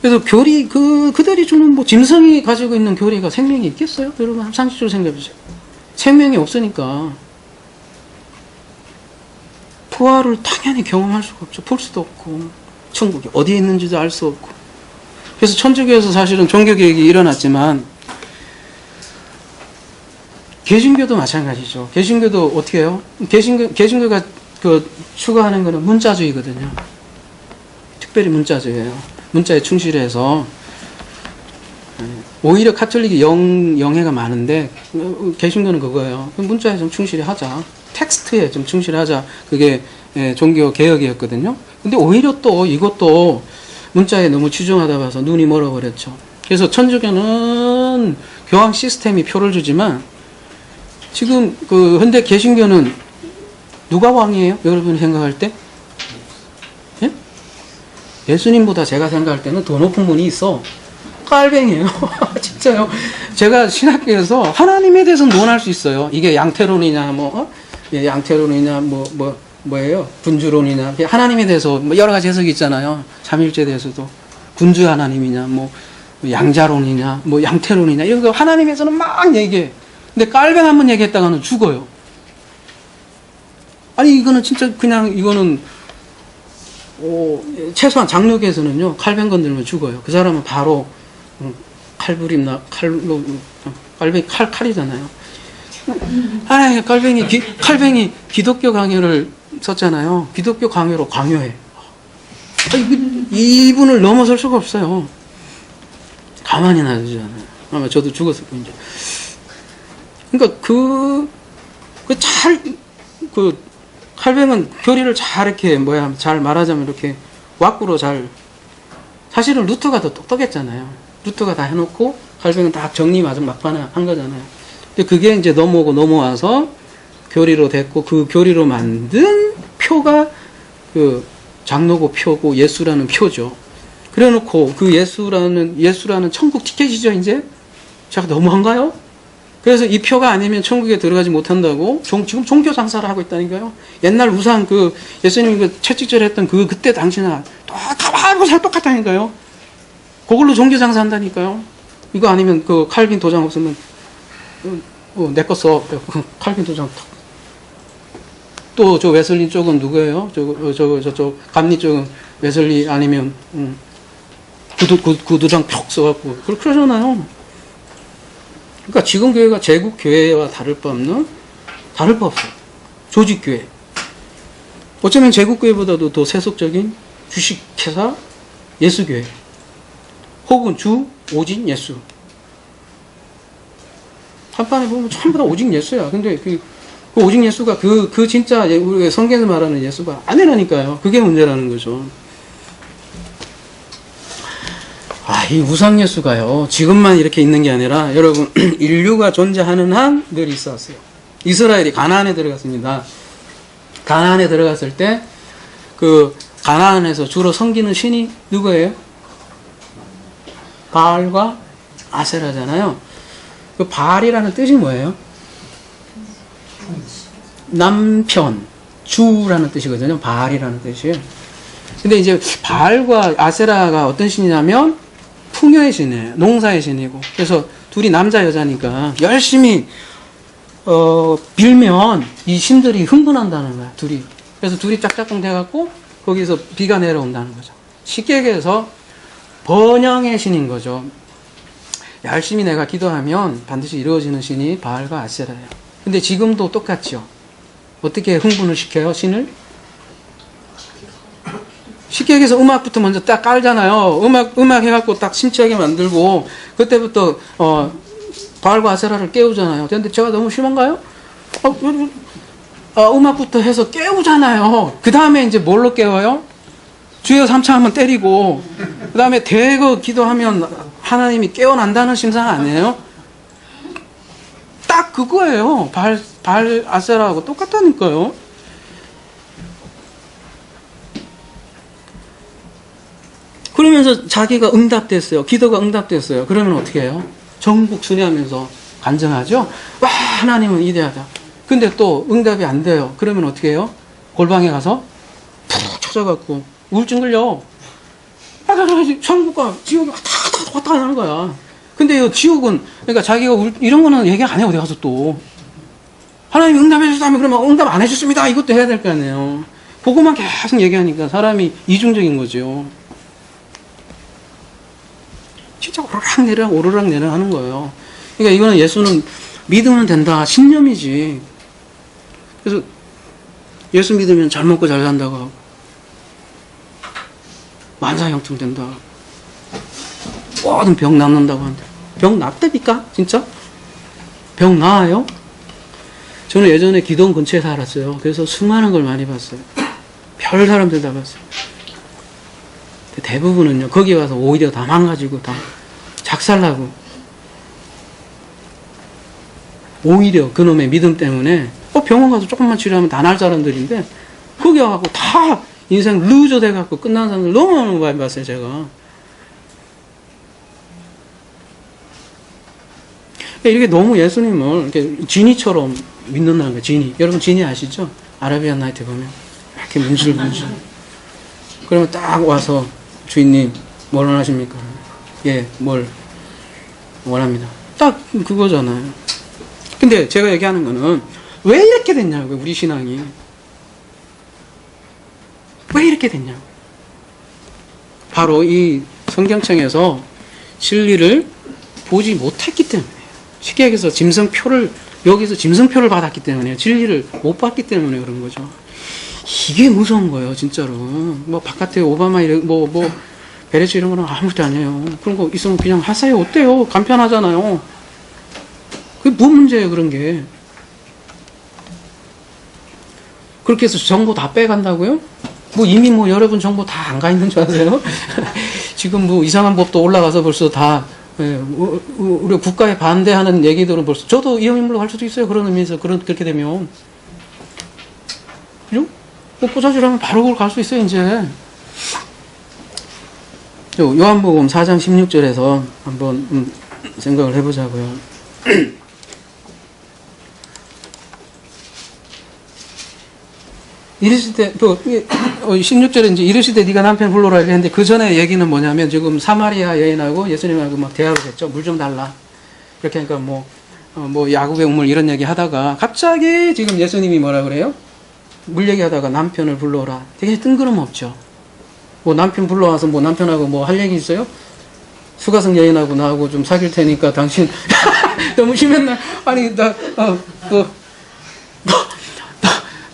A: 그래서 교리, 그들이 주는 짐승이 가지고 있는 교리가 생명이 있겠어요? 여러분, 상식적으로 생각해보세요. 생명이 없으니까, 부활을 당연히 경험할 수가 없죠. 볼 수도 없고, 천국이 어디에 있는지도 알 수 없고. 그래서 천주교에서 사실은 종교개혁이 일어났지만, 개신교도 마찬가지죠. 개신교도 어떻게 해요? 개신교가 추구하는 거는 문자주의거든요. 특별히 문자주의예요. 문자에 충실해서 오히려 카톨릭이 영해가 많은데 개신교는 그거예요. 문자에 좀 충실히 하자. 텍스트에 좀 충실하자. 그게 종교 개혁이었거든요. 근데 오히려 또 이것도 문자에 너무 치중하다 봐서 눈이 멀어버렸죠. 그래서 천주교는 교황 시스템이 표를 주지만 지금 현대 개신교는 누가 왕이에요? 여러분이 생각할 때? 예? 예수님보다 제가 생각할 때는 더 높은 분이 있어. 깔뱅이에요. 진짜요. 제가 신학교에서 하나님에 대해서 논할 수 있어요. 이게 양태론이냐, 예, 양태론이냐, 뭐예요? 군주론이냐. 하나님에 대해서 뭐 여러 가지 해석이 있잖아요. 삼일체에 대해서도. 군주 하나님이냐, 양자론이냐, 양태론이냐. 이런 거 하나님에서는 막 얘기해. 근데 깔뱅 한번 얘기했다가는 죽어요. 아니, 이거는 진짜 그냥, 이거는, 최소한 장로교에서는요, 칼뱅 건들면 죽어요. 그 사람은 바로, 칼이잖아요. 칼뱅이 기독교 강요를 썼잖아요. 기독교 강요로 강요해. 이분을 넘어설 수가 없어요. 가만히 놔두지 않아요. 아마 저도 죽었을 거예요. 그러니까 칼뱅은 교리를 잘 이렇게, 잘 말하자면 이렇게 왁구로 사실은 루터가 더 똑똑했잖아요. 루터가 다 해놓고 칼뱅은 다 정리마저 막판에 한 거잖아요. 근데 그게 이제 넘어와서 교리로 됐고, 그 교리로 만든 표가 그 장로고 표고 예수라는 표죠. 그래 놓고 그 예수라는 천국 티켓이죠, 이제? 제가 너무한가요? 그래서 이 표가 아니면 천국에 들어가지 못한다고 지금 종교 장사를 하고 있다니까요. 옛날 우상 예수님이 채찍질 했던 그때 당시나 가만히 잘 똑같다니까요. 그걸로 종교 장사 한다니까요. 이거 아니면 칼빈 도장 없으면 내 거 써. 칼빈 도장 또 저 웨슬리 쪽은 누구예요? 저쪽 감리 쪽은 웨슬리 아니면 구두장 푹 써갖고 그러잖아요. 그러니까 지금 교회가 제국 교회와 다를 바 없어요. 조직교회. 어쩌면 제국 교회보다도 더 세속적인 주식회사 예수교회. 혹은 오직 예수. 한판에 보면 전부 다 오직 예수야. 근데 그 오직 예수가 진짜 우리가 성경에서 말하는 예수가 아니라니까요. 그게 문제라는 거죠. 이 우상 예수가요, 지금만 이렇게 있는 게 아니라, 여러분, 인류가 존재하는 한 늘 있었어요. 이스라엘이 가나안에 들어갔습니다. 가나안에 들어갔을 때, 가나안에서 주로 섬기는 신이 누구예요? 바알과 아세라잖아요. 그 바알이라는 뜻이 뭐예요? 남편, 주라는 뜻이거든요. 바알이라는 뜻이에요. 근데 이제 바알과 아세라가 어떤 신이냐면 풍요의 신이에요. 농사의 신이고. 그래서 둘이 남자 여자니까 열심히 빌면 이 신들이 흥분한다는 거야. 둘이. 그래서 둘이 짝짝꿍 돼갖고 거기서 비가 내려온다는 거죠. 쉽게 얘기해서 번영의 신인 거죠. 열심히 내가 기도하면 반드시 이루어지는 신이 바알과 아세라예요. 근데 지금도 똑같죠. 어떻게 흥분을 시켜요, 신을? 쉽게 얘기해서 음악부터 먼저 딱 깔잖아요. 음악 해갖고 딱 심취하게 만들고, 그때부터, 바알과 아세라를 깨우잖아요. 근데 제가 너무 심한가요? 음악부터 해서 깨우잖아요. 그 다음에 이제 뭘로 깨워요? 주여 삼창 한번 때리고, 그 다음에 대거 기도하면 하나님이 깨어난다는 심상 아니에요? 딱 그거예요. 바알 아세라하고 똑같다니까요. 그러면서 자기가 응답됐어요. 기도가 응답됐어요. 그러면 어떻게 해요? 전국 순회하면서 간증하죠. 와, 하나님은 위대하다. 근데 또 응답이 안 돼요. 그러면 어떻게 해요? 골방에 가서 푹 쳐져갖고 우울증 걸려. 천국과 지옥이 왔다 갔다 하는 거야. 근데 이 지옥은, 그러니까 자기가 이런 거는 얘기 안 해요. 어디 가서 또. 하나님 응답해 주셨다면 그러면 응답 안 해줬습니다. 이것도 해야 될 거 아니에요. 그거만 계속 얘기하니까 사람이 이중적인 거죠. 진짜 오르락 내리락 하는 거예요. 그러니까 이거는 예수는 믿으면 된다. 신념이지. 그래서 예수 믿으면 잘 먹고 잘 산다고 하고, 만사형통 된다. 모든 병 낫는다고 하는데, 병 낫답니까? 진짜? 병 나아요? 저는 예전에 기도원 근처에 살았어요. 그래서 수많은 걸 많이 봤어요. 별 사람들 다 봤어요. 대부분은요, 거기 가서 오히려 다 망가지고, 다 작살나고, 오히려 그놈의 믿음 때문에, 병원 가서 조금만 치료하면 다 날 사람들인데, 거기 와서 다 인생 루저 돼갖고 끝난 사람들 너무 많이 봤어요, 제가. 이게 너무 예수님을 이렇게 지니처럼 믿는다는 거예요, 지니. 여러분, 지니 아시죠? 아라비안 나이트 보면. 이렇게 문질문질. 그러면 딱 와서, 주인님, 뭘 원하십니까? 예, 뭘 원합니다. 딱 그거잖아요. 근데 제가 얘기하는 거는, 왜 이렇게 됐냐고요, 우리 신앙이. 왜 이렇게 됐냐고. 바로 이 성경청에서 진리를 보지 못했기 때문에. 쉽게 얘기해서 여기서 짐승표를 받았기 때문에, 진리를 못 받기 때문에 그런 거죠. 이게 무서운 거예요, 진짜로. 뭐, 바깥에 오바마, 베레츠 이런 거는 아무것도 아니에요. 그런 거 있으면 그냥 하세요. 어때요? 간편하잖아요. 그게 뭐 문제예요, 그런 게. 그렇게 해서 정보 다 빼간다고요? 이미 여러분 정보 다 안 가 있는 줄 아세요? 지금 이상한 법도 올라가서 벌써 다, 우리 국가에 반대하는 얘기들은 벌써, 저도 이영인물로 갈 수도 있어요. 그런 의미에서, 그렇게 되면. 그죠? 꼬자질하면 바로 그걸 갈 수 있어요, 이제. 요한복음 4장 16절에서 한번 생각을 해보자고요. 이르시되, 16절에 이제 이르시되 네가 남편 불러라 이렇게 했는데, 그 전에 얘기는 뭐냐면, 지금 사마리아 여인하고 예수님하고 막 대화를 했죠. 물 좀 달라. 이렇게 하니까 야곱의 우물 이런 얘기 하다가, 갑자기 지금 예수님이 뭐라 그래요? 물 얘기하다가 남편을 불러오라. 되게 뜬구름 없죠. 남편 불러와서 남편하고 할 얘기 있어요? 수가성 여인하고 나하고 좀 사귈 테니까 당신, 너무 심했나? 아니,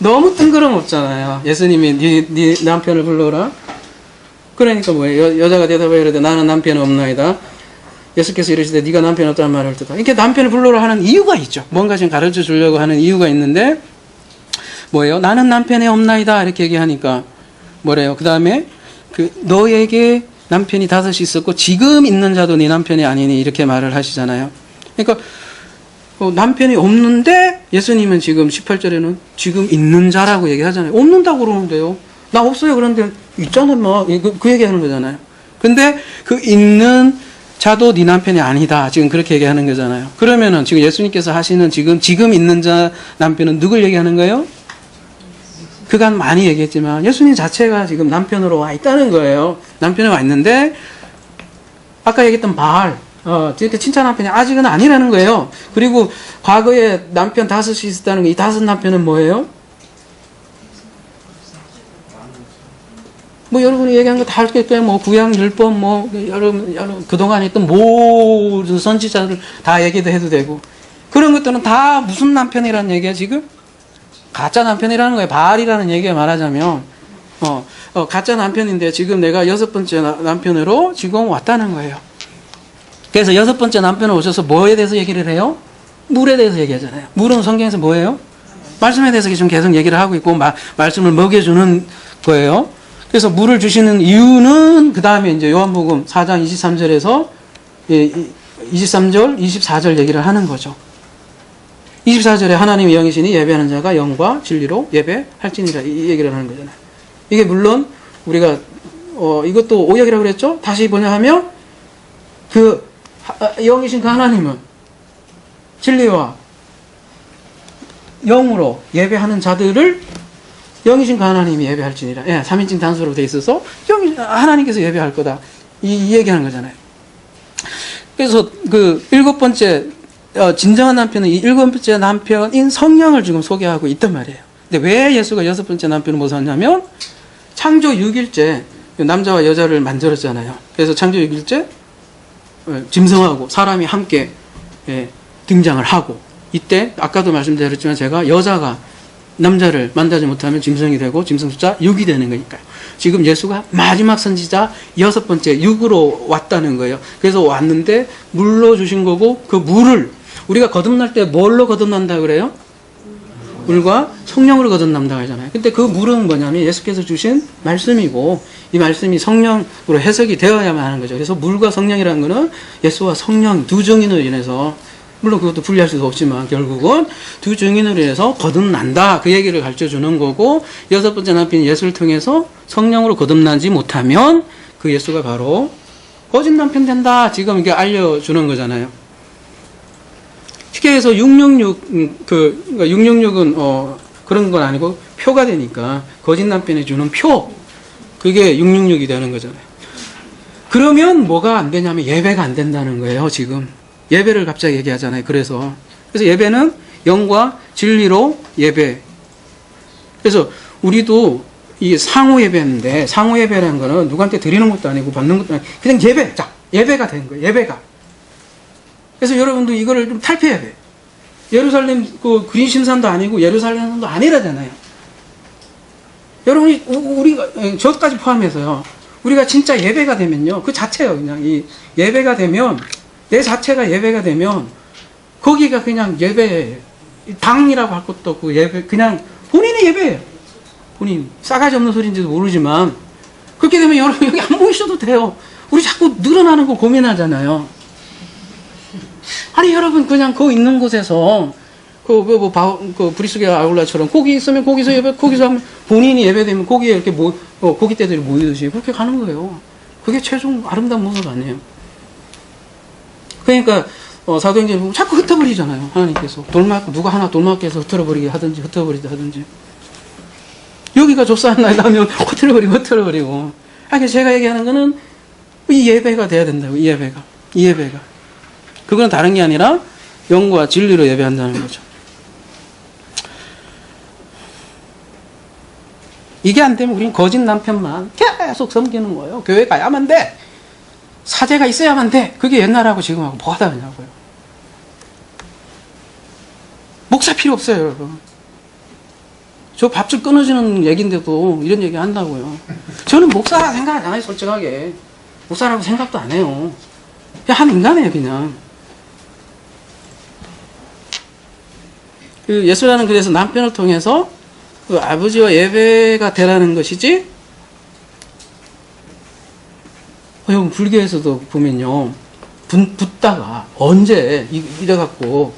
A: 너무 뜬구름 없잖아요. 예수님이 네 남편을 불러오라. 그러니까 뭐예요? 여자가 대답해 이르되 나는 남편 없나이다. 예수께서 이르시되 네가 남편 없다는 말을 듣다. 이렇게 남편을 불러오라 하는 이유가 있죠. 뭔가 지금 가르쳐 주려고 하는 이유가 있는데, 뭐예요? 나는 남편이 없나이다. 이렇게 얘기하니까 뭐래요? 그 다음에 너에게 남편이 5이 있었고 지금 있는 자도 네 남편이 아니니 이렇게 말을 하시잖아요. 그러니까 남편이 없는데 예수님은 지금 18절에는 지금 있는 자라고 얘기하잖아요. 없는다고 그러는데요. 나 없어요. 그런데 있잖아. 그 얘기하는 거잖아요. 근데 그 있는 자도 네 남편이 아니다. 지금 그렇게 얘기하는 거잖아요. 그러면은 지금 예수님께서 하시는 지금 있는 자 남편은 누굴 얘기하는 거예요? 그간 많이 얘기했지만 예수님 자체가 지금 남편으로 와 있다는 거예요. 남편이 와 있는데 아까 얘기했던 바알, 이렇게 칭찬 남편이 아직은 아니라는 거예요. 그리고 과거에 남편 5이 있었다는 거, 이 5 남편은 뭐예요? 여러분이 얘기한 거 다 할 게 구약 율법 여러분 그동안 했던 모든 선지자들 다 얘기도 해도 되고, 그런 것들은 다 무슨 남편이라는 얘기야 지금? 가짜 남편이라는 거예요. 바알이라는 얘기가 말하자면, 가짜 남편인데 지금 내가 6번째 남편으로 지금 왔다는 거예요. 그래서 6번째 남편을 오셔서 뭐에 대해서 얘기를 해요? 물에 대해서 얘기하잖아요. 물은 성경에서 뭐예요? 말씀에 대해서 지금 계속 얘기를 하고 있고, 말씀을 먹여주는 거예요. 그래서 물을 주시는 이유는, 그 다음에 이제 요한복음 4장 23절에서 23절, 24절 얘기를 하는 거죠. 24절에 하나님의 영이시니 예배하는 자가 영과 진리로 예배할지니라, 이 얘기를 하는 거잖아요. 이게 물론 우리가 이것도 오역이라고 그랬죠? 다시 뭐냐 하면 영이신 그 하나님은 진리와 영으로 예배하는 자들을 영이신 그 하나님이 예배할지니라. 3인칭 단수로 돼 있어서 하나님께서 예배할 거다. 이 얘기하는 거잖아요. 그래서 그 7번째 진정한 남편은 이 7번째 남편인 성령을 지금 소개하고 있단 말이에요. 근데 왜 예수가 6번째 남편을 모셨냐면, 창조 6일째 남자와 여자를 만들었잖아요. 그래서 창조 6일째 짐승하고 사람이 함께 등장을 하고, 이때 아까도 말씀드렸지만 제가 여자가 남자를 만나지 못하면 짐승이 되고 짐승 숫자 6이 되는 거니까요. 지금 예수가 마지막 선지자 6번째 6으로 왔다는 거예요. 그래서 왔는데 물로 주신 거고, 그 물을 우리가 거듭날 때 뭘로 거듭난다 그래요? 물과 성령으로 거듭난다 하잖아요. 근데 그 물은 뭐냐면 예수께서 주신 말씀이고, 이 말씀이 성령으로 해석이 되어야만 하는 거죠. 그래서 물과 성령이라는 거는 예수와 성령 두 증인으로 인해서 물론 그것도 분리할 수도 없지만 결국은 두 증인으로 해서 거듭난다. 그 얘기를 가르쳐주는 거고, 여섯 번째 남편이 예수를 통해서 성령으로 거듭나지 못하면 그 예수가 바로 거짓 남편 된다. 지금 이게 알려주는 거잖아요. 쉽게 해서 666, 그러니까 666은 그런 건 아니고 표가 되니까 거짓 남편이 주는 표, 그게 666이 되는 거잖아요. 그러면 뭐가 안 되냐면 예배가 안 된다는 거예요. 지금 예배를 갑자기 얘기하잖아요. 그래서 예배는 영과 진리로 예배. 그래서 우리도 이 상호 예배인데, 상호 예배라는 거는 누구한테 드리는 것도 아니고 받는 것도 아니고 그냥 예배. 자, 예배가 된 거예요. 예배가. 그래서 여러분도 이거를 좀 탈피해야 돼요. 예루살렘 그 그린 신산도 아니고 예루살렘도 아니라잖아요. 여러분이 우리가 저까지 포함해서요. 우리가 진짜 예배가 되면요. 그 자체요. 그냥 이 예배가 되면, 내 자체가 예배가 되면 거기가 그냥 예배, 당이라고 할 것도 없고 예배, 그냥 본인의 예배예요. 본인. 싸가지 없는 소리인지도 모르지만 그렇게 되면 여러분 여기 안 모이셔도 돼요. 우리 자꾸 늘어나는 거 고민하잖아요. 아니 여러분 그냥 그 있는 곳에서 그 브리스게 아울라처럼 거기 있으면 거기서 예배, 거기서 하면 본인이 예배되면 거기에 이렇게 고기 떼들이 모이듯이 그렇게 가는 거예요. 그게 최종 아름다운 모습 아니에요. 그러니까 사도행전 보면 자꾸 흩어버리잖아요. 하나님께서 누가 하나 돌맞게 해서 흩어버리게 하든지 흩어버리든지. 여기가 조사한 날 나면 흩어버리고. 그래서 제가 얘기하는 거는 이 예배가 돼야 된다고. 이 예배가. 그건 다른 게 아니라 영과 진리로 예배한다는 거죠. 이게 안 되면 우리는 거짓 남편만 계속 섬기는 거예요. 교회 가야만 돼. 사제가 있어야만 돼. 그게 옛날하고 지금하고 뭐가 다르냐고요. 목사 필요 없어요, 여러분. 저 밥줄 끊어지는 얘기인데도 이런 얘기 한다고요. 저는 목사라 생각 안 해요, 솔직하게. 목사라고 생각도 안 해요. 그냥 한 인간이에요, 그냥. 그 예수라는 그래서 남편을 통해서 그 아버지와 예배가 되라는 것이지. 여러분 불교에서도 보면요, 붓다가 언제 이래갖고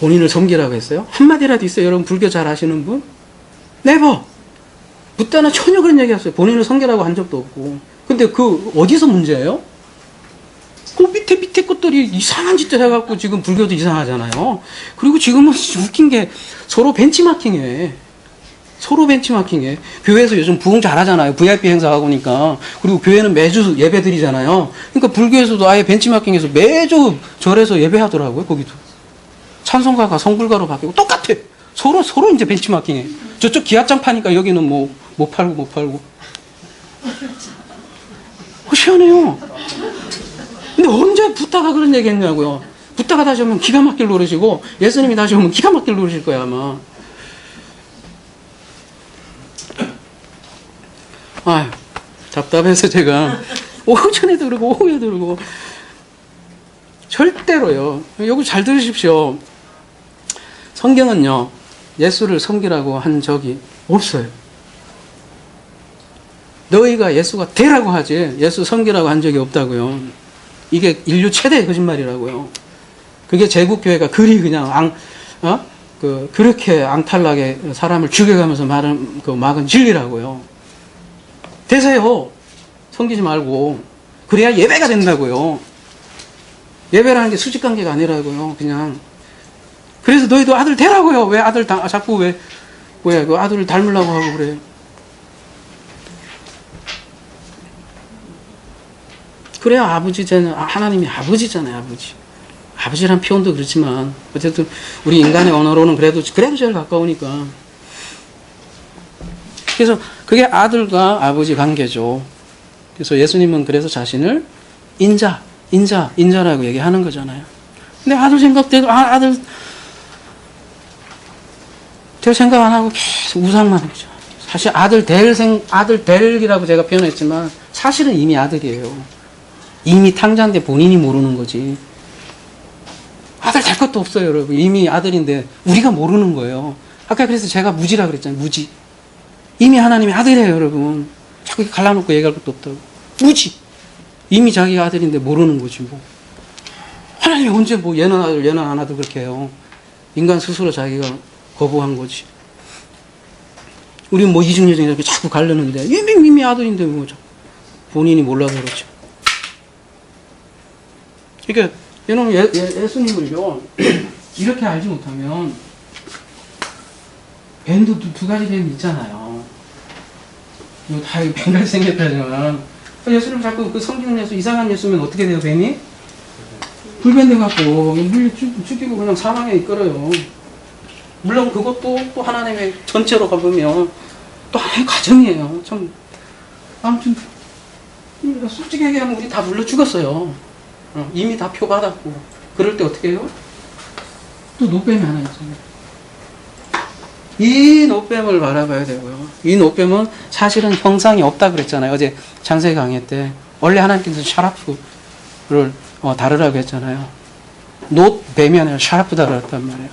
A: 본인을 섬기라고 했어요? 한마디라도 있어요? 여러분 불교 잘 아시는 분? 네버. 붓다는 전혀 그런 얘기 없어요. 본인을 섬기라고 한 적도 없고. 근데 그 어디서 문제예요? 그 밑에 것들이 이상한 짓들 해갖고 지금 불교도 이상하잖아요. 그리고 지금은 웃긴 게 서로 벤치마킹해. 교회에서 요즘 부흥 잘하잖아요. VIP 행사하고 니까. 그리고 교회는 매주 예배 드리잖아요. 그러니까 불교에서도 아예 benchmarking해서 매주 절에서 예배하더라고요. 거기도. 찬송가가 성불가로 바뀌고 똑같아. 서로 이제 벤치마킹해. 저쪽 기합장 파니까 여기는 못 팔고. 시원해요. 근데 언제 붓다가 그런 얘기 했냐고요. 붓다가 다시 오면 기가 막힐 노릇이고, 예수님이 다시 오면 기가 막힐 노릇일 거야, 아마. 아유, 답답해서 제가 오후 전에도 그러고 오후에도 그러고. 절대로요. 여기 잘 들으십시오. 성경은요, 예수를 섬기라고 한 적이 없어요. 너희가 예수가 되라고 하지 예수 섬기라고 한 적이 없다고요. 이게 인류 최대의 거짓말이라고요. 그게 제국교회가 그냥 그렇게 앙탈나게 사람을 죽여가면서 막은 진리라고요. 되세요. 섬기지 말고. 그래야 예배가 된다고요. 예배라는 게 수직관계가 아니라고요. 그냥. 그래서 너희도 아들 되라고요. 왜 아들 자꾸 그 아들을 닮으려고 하고 그래. 그래야 하나님이 아버지잖아요, 아버지. 아버지란 표현도 그렇지만, 어쨌든, 우리 인간의 언어로는 그래도 제일 가까우니까. 그래서 그게 아들과 아버지 관계죠. 그래서 예수님은 그래서 자신을 인자라고 얘기하는 거잖아요. 근데 아들 아들 될 생각 안 하고 계속 우상만 하죠. 사실 아들 될이라고 제가 표현했지만, 사실은 이미 아들이에요. 이미 탕자인데 본인이 모르는 거지. 아들 될 것도 없어요, 여러분. 이미 아들인데 우리가 모르는 거예요. 아까 그래서 제가 무지라 그랬잖아요. 무지. 이미 하나님이 아들이에요, 여러분. 자꾸 갈라놓고 얘기할 것도 없다고. 무지. 이미 자기가 아들인데 모르는 거지 뭐.
B: 하나님이 언제 뭐 얘는 아들 얘는 안 아들 그렇게 해요. 인간 스스로 자기가 거부한 거지. 우리는 뭐 이중예정 이렇게 자꾸 가르는데 이미 아들인데 뭐죠? 본인이 몰라서 그렇죠. 그러니까 여러분 예수님을요 이렇게 알지 못하면 뱀도 두 가지 뱀이 있잖아요. 이거 다 뱀같이 생겼다지만 예수님 자꾸 그 성경 예수 이상한 예수면 어떻게 돼요 뱀이? 불뱀 돼갖고 물 죽이고 그냥 사망에 이끌어요. 물론 그것도 또 하나님의 전체로 가보면 또 하나의 과정이에요. 참 아무튼 솔직히 얘기하면 우리 다 물러 죽었어요. 이미 다 표받았고 그럴 때 어떻게 해요? 또 노뱀이 하나 있잖아요. 이 노뱀을 바라봐야 되고요. 이 노뱀은 사실은 형상이 없다 그랬잖아요. 어제 장세 강의 때 원래 하나님께서 샤라프를 다루라고 했잖아요. 노뱀이 아니라 샤라프 다루었단 말이에요.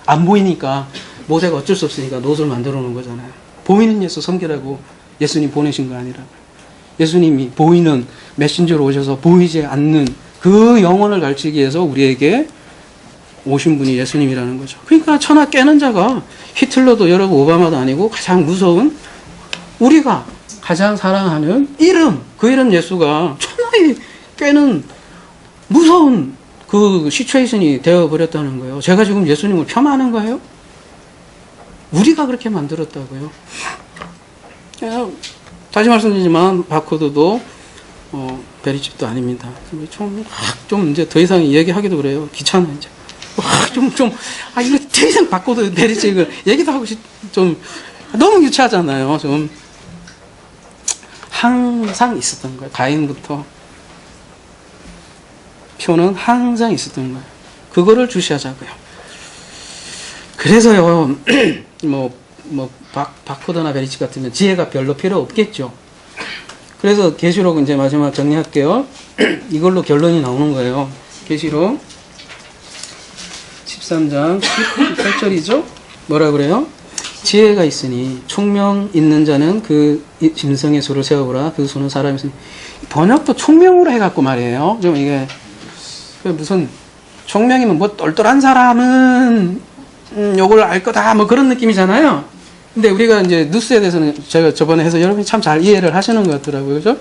B: 안 보이니까 모세가 어쩔 수 없으니까 노를 만들어 놓은 거잖아요. 보이는 예수 섬기라고 예수님 보내신 거 아니라 예수님이 보이는 메신저로 오셔서 보이지 않는 그 영혼을 가르치기 위해서 우리에게 오신 분이 예수님이라는 거죠. 그러니까 천하 깨는 자가 히틀러도 여러분 오바마도 아니고 가장 무서운 우리가 가장 사랑하는 이름 그 이름 예수가 천하에 깨는 무서운 그 시츄에이션이 되어버렸다는 거예요. 제가 지금 예수님을 폄하하는 거예요? 우리가 그렇게 만들었다고요. 다시 말씀드리지만 바코드도 베리집도 아닙니다. 좀 이제 더 이상 얘기하기도 그래요. 귀찮아 이제. 이거 더 이상 바코드 베리집을 얘기도 하고 좀 너무 유치하잖아요. 좀 항상 있었던 거예요. 가인부터 표는 항상 있었던 거예요. 그거를 주시하자고요. 그래서요, 바코드나 베리치 같으면 지혜가 별로 필요 없겠죠. 그래서 계시록 이제 마지막 정리할게요. 이걸로 결론이 나오는 거예요. 계시록 13장 18절이죠. 뭐라 그래요? 지혜가 있으니 총명 있는 자는 그 짐승의 수를 세어보라. 그 수는 사람이 있으니 번역도 총명으로 해갖고 말이에요. 좀 이게 무슨 총명이면 뭐 똘똘한 사람은 요걸 알 거다 뭐 그런 느낌이잖아요. 근데 우리가 이제 뉴스에 대해서는 제가 저번에 해서 여러분이 참 잘 이해를 하시는 것 같더라고요. 그죠?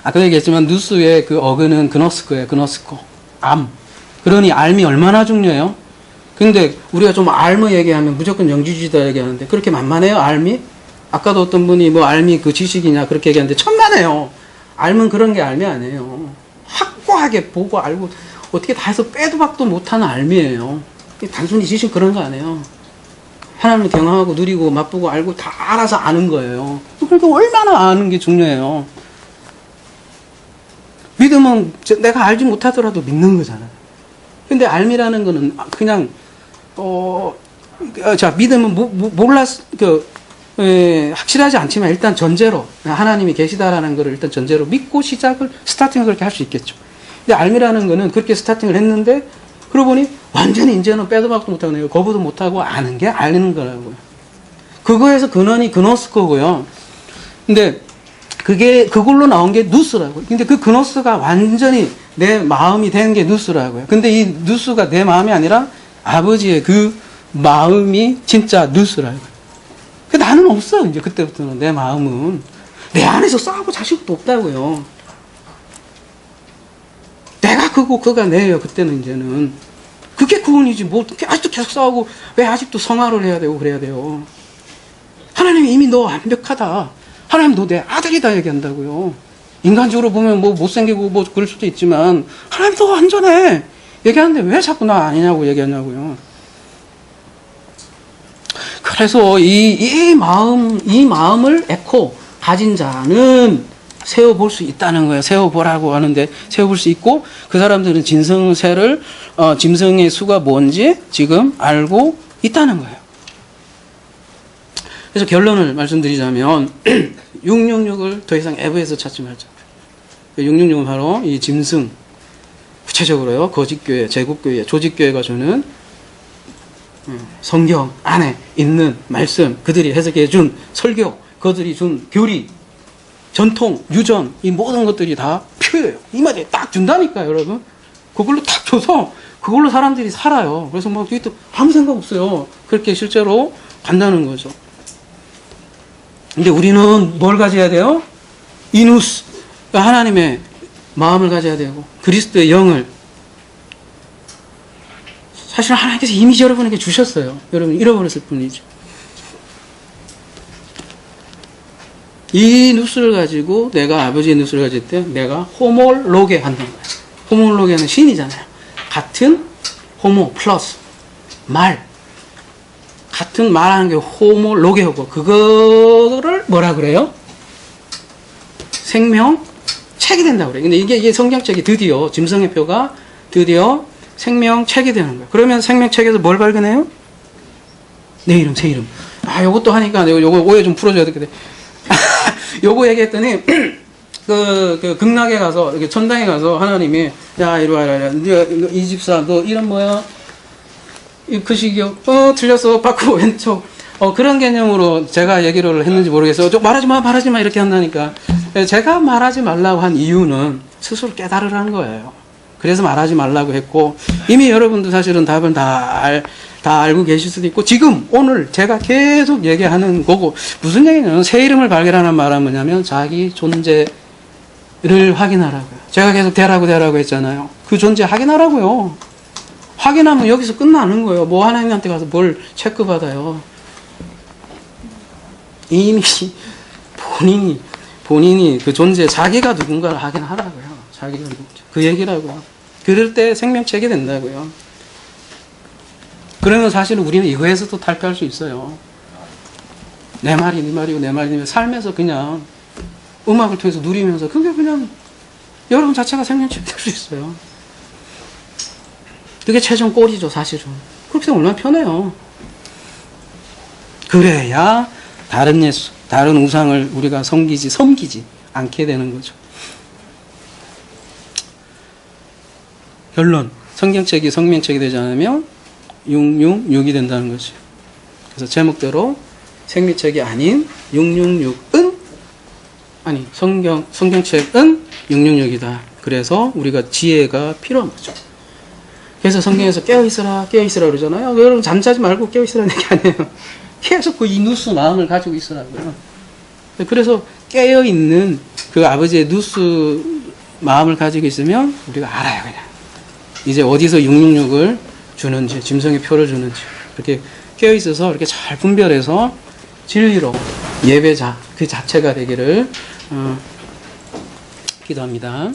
B: 아까 얘기했지만 뉴스의 그 어근은 그노스코예요. 그노스코. 암. 그러니 알미 얼마나 중요해요? 근데 우리가 좀 알미 얘기하면 무조건 영지주의다 얘기하는데 그렇게 만만해요? 알미? 아까도 어떤 분이 뭐 알미 그 지식이냐 그렇게 얘기하는데 천만에요. 알면 그런 게 알미 아니에요. 확고하게 보고 알고 어떻게 다 해서 빼도 박도 못하는 알미예요. 단순히 지식 그런 거 아니에요. 하나님을 경험하고 누리고 맛보고 알고 다 알아서 아는 거예요. 그러니까 얼마나 아는 게 중요해요. 믿음은 내가 알지 못하더라도 믿는 거잖아요. 근데 알미라는 거는 그냥 믿음은 확실하지 않지만 일단 전제로 하나님이 계시다라는 거를 일단 전제로 믿고 스타팅을 그렇게 할 수 있겠죠. 근데 알미라는 거는 그렇게 스타팅을 했는데 그러고 보니 완전히 이제는 빼도 박도 못하고 거부도 못하고 아는 게 아는 거라고요. 그거에서 근원이 그노스코고요. 근데 그걸로 나온 게 누스라고요. 근데 그 그노스가 완전히 내 마음이 된 게 누스라고요. 근데 이 누스가 내 마음이 아니라 아버지의 그 마음이 진짜 누스라고요. 나는 없어. 이제 그때부터는 내 마음은 내 안에서 싸우고 자식도 없다고요. 내가 그거 그가 내예요. 그때는 이제는 그게 구원이지 뭐 아직도 계속 싸우고 왜 아직도 성화를 해야 되고 그래야 돼요. 하나님이 이미 너 완벽하다. 하나님 너 내 아들이다 얘기한다고요. 인간적으로 보면 뭐 못생기고 뭐 그럴 수도 있지만 하나님 너 완전해 얘기하는데 왜 자꾸 나 아니냐고 얘기하냐고요. 그래서 이 마음을 가진 자는 세워볼 수 있다는 거예요. 세워보라고 하는데 세워볼 수 있고 그 사람들은 짐승의 수가 뭔지 지금 알고 있다는 거예요. 그래서 결론을 말씀드리자면 666을 더 이상 에브에서 찾지 말자. 666은 바로 이 짐승, 구체적으로요. 거짓교회, 제국교회, 조직교회가 주는 성경 안에 있는 말씀, 그들이 해석해 준 설교, 그들이 준 교리, 전통, 유전, 이 모든 것들이 다 표예요. 이 맛에 딱 준다니까요, 여러분. 그걸로 딱 줘서 그걸로 사람들이 살아요. 그래서 뭐 이게 또 아무 생각 없어요. 그렇게 실제로 간다는 거죠. 근데 우리는 뭘 가져야 돼요? 이누스, 하나님의 마음을 가져야 되고 그리스도의 영을. 사실 하나님께서 이미 여러분에게 주셨어요. 여러분 잃어버렸을 뿐이죠. 이 누스를 가지고 내가 아버지의 누스를 가질 때 내가 호몰로게 한다는 거예요. 호몰로게는 신이잖아요. 같은 호모 플러스 말, 같은 말하는 게 호몰로게하고 그거를 뭐라 그래요? 생명책이 된다고 그래요. 근데 이게 성경책이 드디어 짐승의 표가 드디어 생명책이 되는 거예요. 그러면 생명책에서 뭘 발견해요? 내 이름, 새 이름. 아, 요것도 하니까 내가 요거 오해 좀 풀어줘야 되겠네. 요거 얘기했더니 그 극락에 가서 이렇게 천당에 가서 하나님이 야 이리 와라, 이 집사 너 이름 뭐야? 그 시기요? 틀렸어. 바꾸고 왼쪽. 그런 개념으로 제가 얘기를 했는지 모르겠어요. 좀 말하지 마 이렇게 한다니까. 제가 말하지 말라고 한 이유는 스스로 깨달으라는 거예요. 그래서 말하지 말라고 했고, 이미 여러분도 사실은 답은 다 알고 계실 수도 있고, 지금 오늘 제가 계속 얘기하는 거고, 무슨 얘기냐면 새 이름을 발견하는 말은 뭐냐면 자기 존재를 확인하라고요. 제가 계속 대라고 했잖아요. 그 존재 확인하라고요. 확인하면 여기서 끝나는 거예요. 뭐 하나님한테 가서 뭘 체크받아요. 이미 본인이 그 존재, 자기가 누군가를 확인하라고요. 자기가 누군지. 그 얘기라고요. 그럴 때 생명책이 된다고요. 그러면 사실은 우리는 이거에서도 탈피할 수 있어요. 내 말이 네 말이고 내 말이 네 말. 삶에서 그냥 음악을 통해서 누리면서 그게 그냥 여러분 자체가 생명책이 될 수 있어요. 그게 최종 꼴이죠, 사실은. 그렇게 되면 얼마나 편해요. 그래야 다른 예수, 다른 우상을 우리가 섬기지 않게 되는 거죠. 결론, 성경책이 성명책이 되지 않으면 666이 된다는 거죠. 그래서 제목대로 생명책이 아닌 666은 아니 성경책은 666이다. 그래서 우리가 지혜가 필요한 거죠. 그래서 성경에서 깨어있으라 그러잖아요. 여러분 잠자지 말고 깨어있으라는 얘기 아니에요. 계속 그 이 누스 마음을 가지고 있으라고요. 그래서 깨어있는 그 아버지의 누스 마음을 가지고 있으면 우리가 알아요, 그냥. 이제 어디서 666을 주는지, 짐승의 표를 주는지. 그렇게 깨어있어서 이렇게 잘 분별해서 진리로 예배자 그 자체가 되기를 기도합니다.